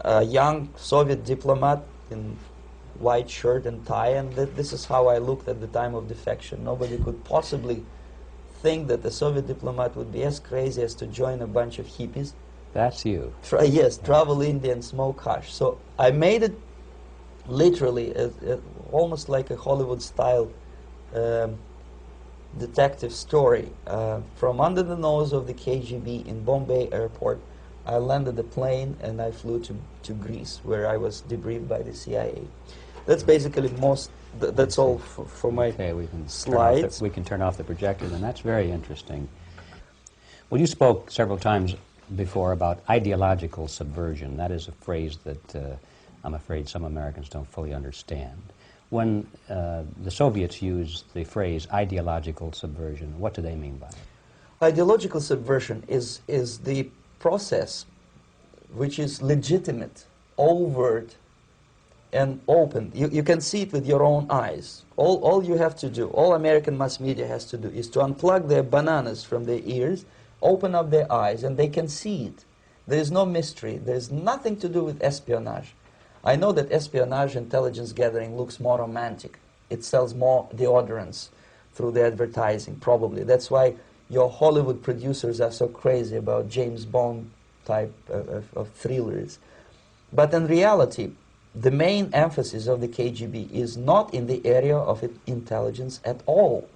a young Soviet diplomat in white shirt and tie, and this is how I looked at the time of defection. Nobody could possibly think that a Soviet diplomat would be as crazy as to join a bunch of hippies. That's you. Yes, travel India and smoke hash. So I made it literally almost like a Hollywood-style detective story. From under the nose of the KGB in Bombay airport, I landed the plane and I flew to Greece, where I was debriefed by the CIA. That's basically that's all for my slides. We can turn off the projector, and that's very interesting. Well, you spoke several times before about ideological subversion. That is a phrase that I'm afraid some Americans don't fully understand. When the Soviets used the phrase ideological subversion, what do they mean by it? Ideological subversion is the process which is legitimate, overt, and open. You can see it with your own eyes. All you have to do, all American mass media has to do, is to unplug their bananas from their ears, open up their eyes, and they can see it. There is no mystery. There is nothing to do with espionage. I know that espionage intelligence gathering looks more romantic. It sells more deodorants through the advertising, probably. That's why your Hollywood producers are so crazy about James Bond type of thrillers. But in reality, the main emphasis of the KGB is not in the area of intelligence at all.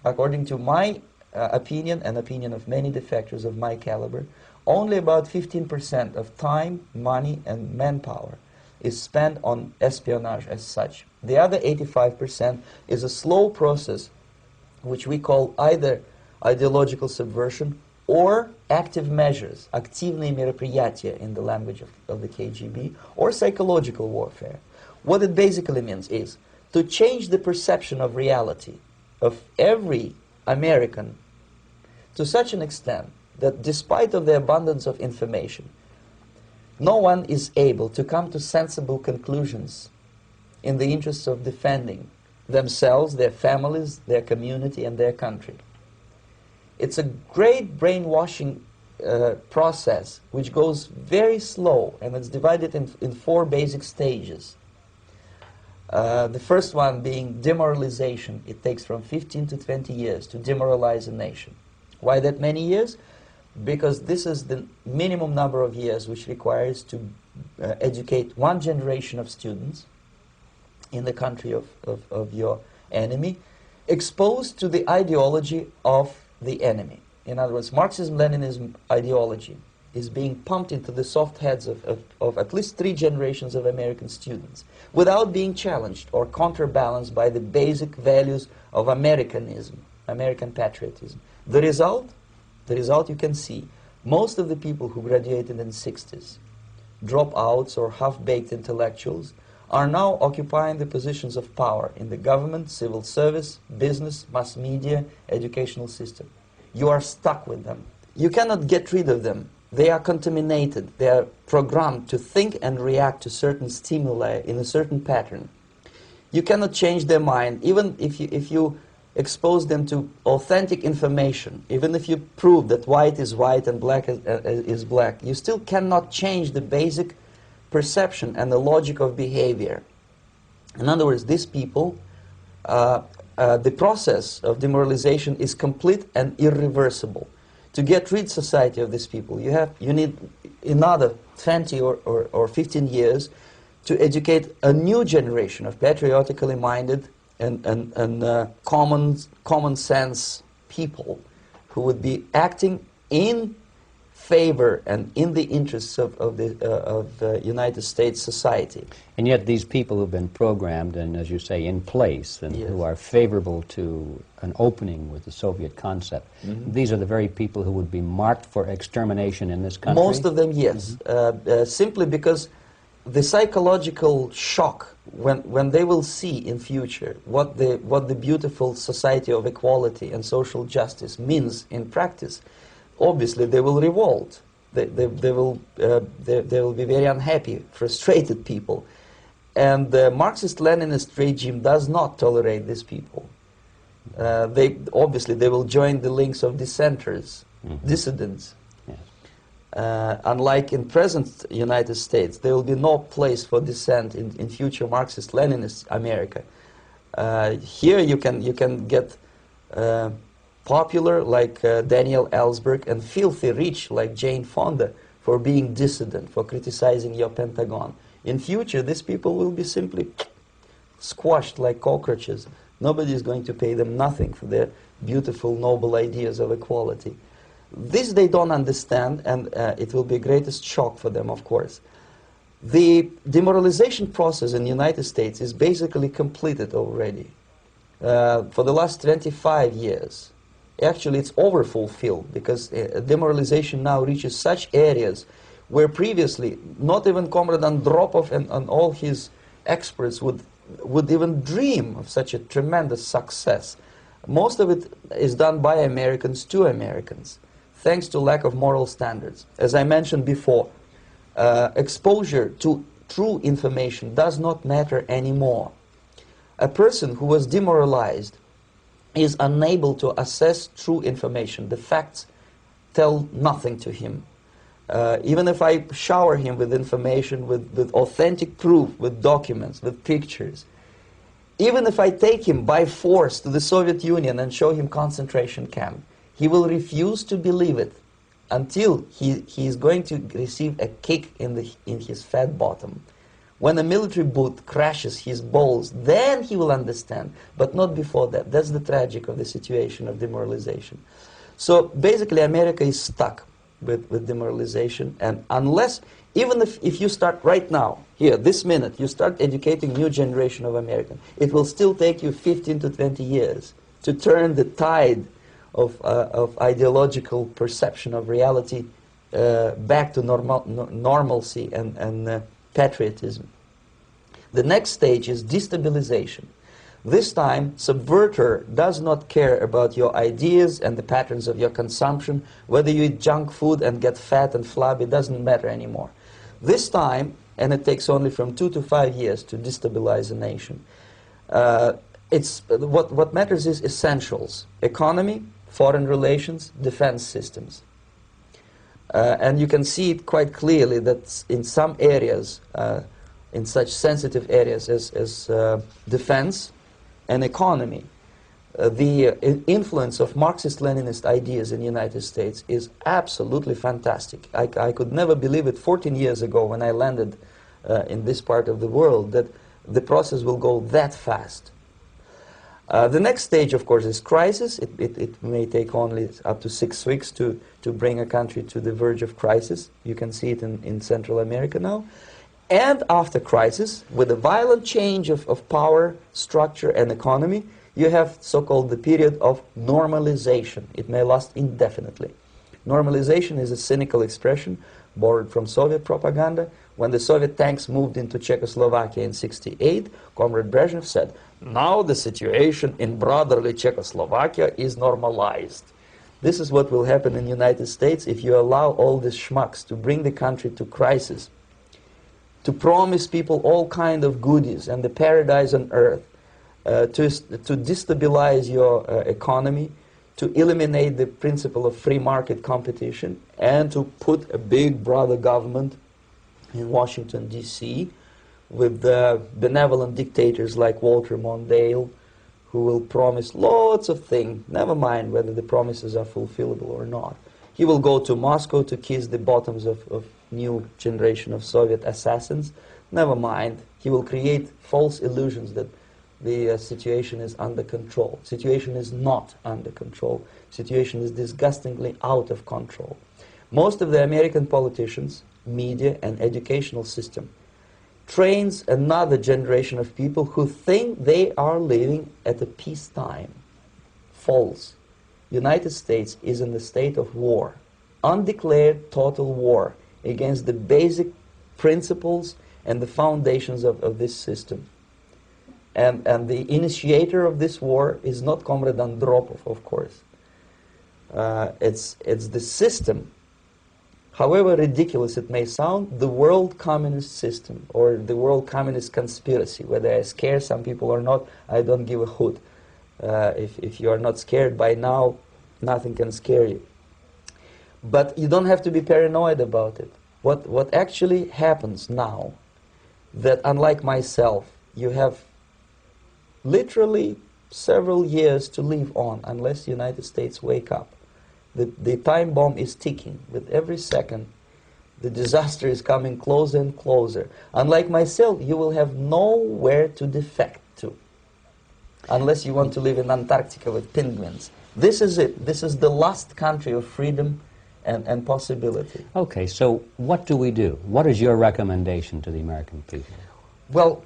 According to my opinion and opinion of many defectors of my caliber, only about 15% of time, money, and manpower is spent on espionage as such. The other 85% is a slow process which we call either ideological subversion or active measures, активные мероприятия in the language of the KGB, or psychological warfare. What it basically means is to change the perception of reality of every American to such an extent that despite of the abundance of information, no one is able to come to sensible conclusions in the interests of defending themselves, their families, their community, and their country. It's a great brainwashing process which goes very slow, and it's divided in 4 basic stages. The first one being demoralization. It takes from 15 to 20 years to demoralize a nation. Why that many years? Because this is the minimum number of years which requires to educate one generation of students in the country of your enemy, exposed to the ideology of the enemy. In other words, Marxism-Leninism ideology is being pumped into the soft heads of at least 3 generations of American students without being challenged or counterbalanced by the basic values of Americanism, American patriotism. The result you can see. Most of the people who graduated in the 60s, dropouts or half-baked intellectuals, are now occupying the positions of power in the government, civil service, business, mass media, educational system. You are stuck with them. You cannot get rid of them. They are contaminated. They are programmed to think and react to certain stimuli in a certain pattern. You cannot change their mind, even if you expose them to authentic information, even if you prove that white is white and black is black. You still cannot change the basic perception and the logic of behavior. In other words, these people, the process of demoralization is complete and irreversible. To get rid society of these people, you need another 20 or 15 years to educate a new generation of patriotically minded and common sense people who would be acting in favor and in the interests of the United States society. And yet these people who've been programmed and, as you say, in place and who are favorable to an opening with the Soviet concept, these are the very people who would be marked for extermination in this country? Most of them, yes. Simply because the psychological shock when they will see in future what the beautiful society of equality and social justice means in practice, obviously they will revolt. They will be very unhappy, frustrated people. And the Marxist-Leninist regime does not tolerate these people. Obviously they will join the links of dissenters, dissidents. Unlike in present United States, there will be no place for dissent in future Marxist-Leninist America. Here you can get popular like Daniel Ellsberg and filthy rich like Jane Fonda for being dissident, for criticizing your Pentagon. In future, these people will be simply squashed like cockroaches. Nobody is going to pay them nothing for their beautiful, noble ideas of equality. This they don't understand, and it will be the greatest shock for them, of course. The demoralization process in the United States is basically completed already. For the last 25 years, actually it's overfulfilled, because demoralization now reaches such areas where previously not even Comrade Andropov and all his experts would even dream of such a tremendous success. Most of it is done by Americans to Americans, thanks to lack of moral standards. As I mentioned before, exposure to true information does not matter anymore. A person who was demoralized is unable to assess true information. The facts tell nothing to him. Even if I shower him with information, with authentic proof, with documents, with pictures, even if I take him by force to the Soviet Union and show him concentration camp, he will refuse to believe it until he is going to receive a kick in his fat bottom. When a military boot crashes his balls, then he will understand, but not before that. That's the tragic of the situation of demoralization. So basically America is stuck with demoralization, and unless, even if you start right now, here, this minute, you start educating new generation of Americans, it will still take you 15 to 20 years to turn the tide of ideological perception of reality back to normalcy and patriotism. The next stage is destabilization. This time, subverter does not care about your ideas and the patterns of your consumption. Whether you eat junk food and get fat and flabby, doesn't matter anymore. This time, and it takes only from 2 to 5 years to destabilize a nation, what matters is essentials: economy, foreign relations, defense systems. And you can see it quite clearly that in some areas, in such sensitive areas as defense and economy, the influence of Marxist-Leninist ideas in the United States is absolutely fantastic. I could never believe it 14 years ago when I landed in this part of the world, that the process will go that fast. The next stage, of course, is crisis. It may take only up to 6 weeks to bring a country to the verge of crisis. You can see it in Central America now. And after crisis, with a violent change of power, structure, and economy, you have so-called the period of normalization. It may last indefinitely. Normalization is a cynical expression borrowed from Soviet propaganda. When the Soviet tanks moved into Czechoslovakia in '68, Comrade Brezhnev said, "Now the situation in brotherly Czechoslovakia is normalized." This is what will happen in the United States if you allow all these schmucks to bring the country to crisis, to promise people all kind of goodies and the paradise on earth, to destabilize your economy, to eliminate the principle of free market competition, and to put a big brother government in Washington, D.C., with benevolent dictators like Walter Mondale, who will promise lots of things, never mind whether the promises are fulfillable or not. He will go to Moscow to kiss the bottoms of new generation of Soviet assassins, never mind. He will create false illusions that the situation is under control. Situation is not under control. Situation is disgustingly out of control. Most of the American politicians, media, and educational system trains another generation of people who think they are living at a peacetime. False. United States is in the state of war, undeclared total war against the basic principles and the foundations of this system. And the initiator of this war is not Comrade Andropov, of course. It's the system. However ridiculous it may sound, the world communist system, or the world communist conspiracy, whether I scare some people or not, I don't give a hoot. If you are not scared by now, nothing can scare you. But you don't have to be paranoid about it. What actually happens now, that unlike myself, you have literally several years to live on unless the United States wake up. The time bomb is ticking. With every second, the disaster is coming closer and closer. Unlike myself, you will have nowhere to defect to, unless you want to live in Antarctica with penguins. This is it. This is the last country of freedom and possibility. Okay, so what do we do? What is your recommendation to the American people? Well,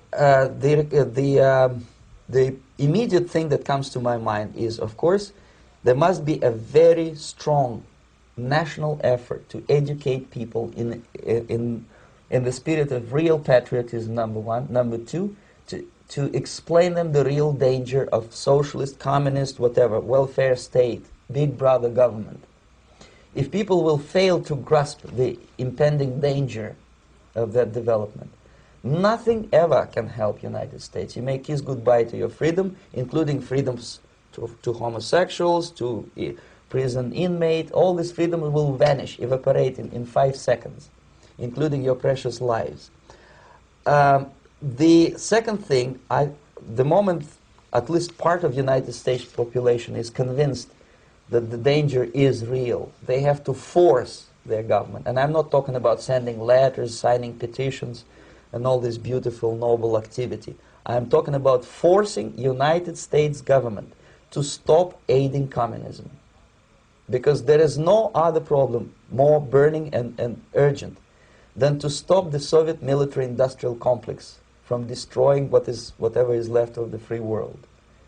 the immediate thing that comes to my mind is, of course, there must be a very strong national effort to educate people in the spirit of real patriotism, number one. Number two, to explain them the real danger of socialist, communist, whatever, welfare state, big brother government. If people will fail to grasp the impending danger of that development, nothing ever can help United States. You may kiss goodbye to your freedom, including freedoms to homosexuals, to prison inmate. All this freedom will vanish, evaporate in 5 seconds, including your precious lives. The second thing, the moment at least part of United States population is convinced that the danger is real, they have to force their government. And I'm not talking about sending letters, signing petitions, and all this beautiful, noble activity. I'm talking about forcing United States government to stop aiding communism. Because there is no other problem more burning and urgent than to stop the Soviet military-industrial complex from destroying whatever is left of the free world.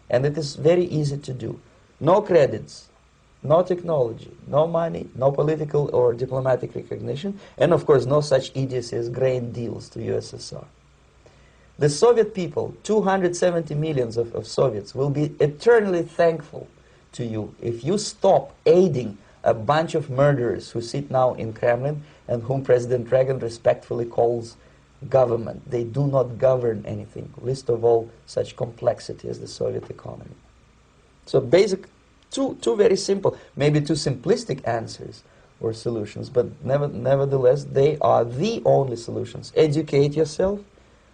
And it is very easy to do. No credits, no technology, no money, no political or diplomatic recognition, and of course no such idiocy as grain deals to USSR. The Soviet people, 270 millions of Soviets, will be eternally thankful to you if you stop aiding a bunch of murderers who sit now in Kremlin and whom President Reagan respectfully calls government. They do not govern anything, least of all such complexity as the Soviet economy. So two very simple, maybe too simplistic answers or solutions, but nevertheless they are the only solutions. Educate yourself,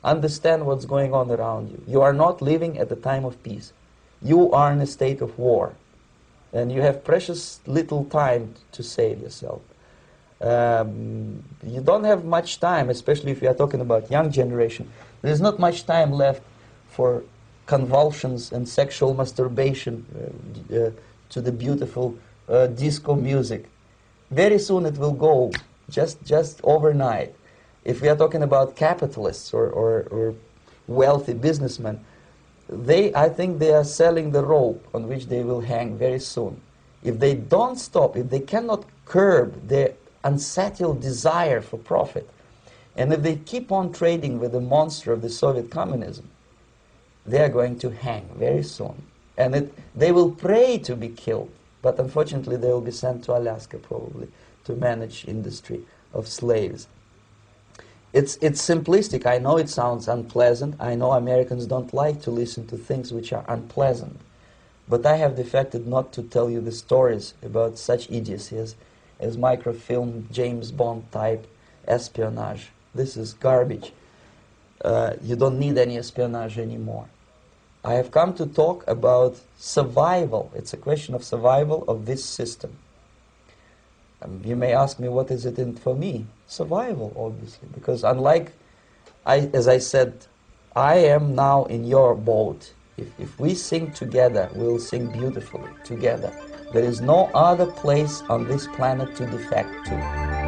understand what's going on around you. You are not living at a time of peace. You are in a state of war, and you have precious little time to save yourself. You don't have much time, especially if you are talking about young generation. There is not much time left for convulsions and sexual masturbation to the beautiful disco music. Very soon it will go, just overnight. If we are talking about capitalists or wealthy businessmen, I think they are selling the rope on which they will hang very soon. If they don't stop, if they cannot curb their unsettled desire for profit, and if they keep on trading with the monster of the Soviet communism, they are going to hang very soon. And they will pray to be killed, but unfortunately they will be sent to Alaska probably to manage industry of slaves. It's simplistic. I know it sounds unpleasant. I know Americans don't like to listen to things which are unpleasant. But I have defected not to tell you the stories about such idiocy as microfilm, James Bond type espionage. This is garbage. You don't need any espionage anymore. I have come to talk about survival. It's a question of survival of this system. You may ask me, what is it in for me? Survival, obviously, because unlike, as I said, I am now in your boat. If we sing together, we'll sing beautifully together. There is no other place on this planet to defect to.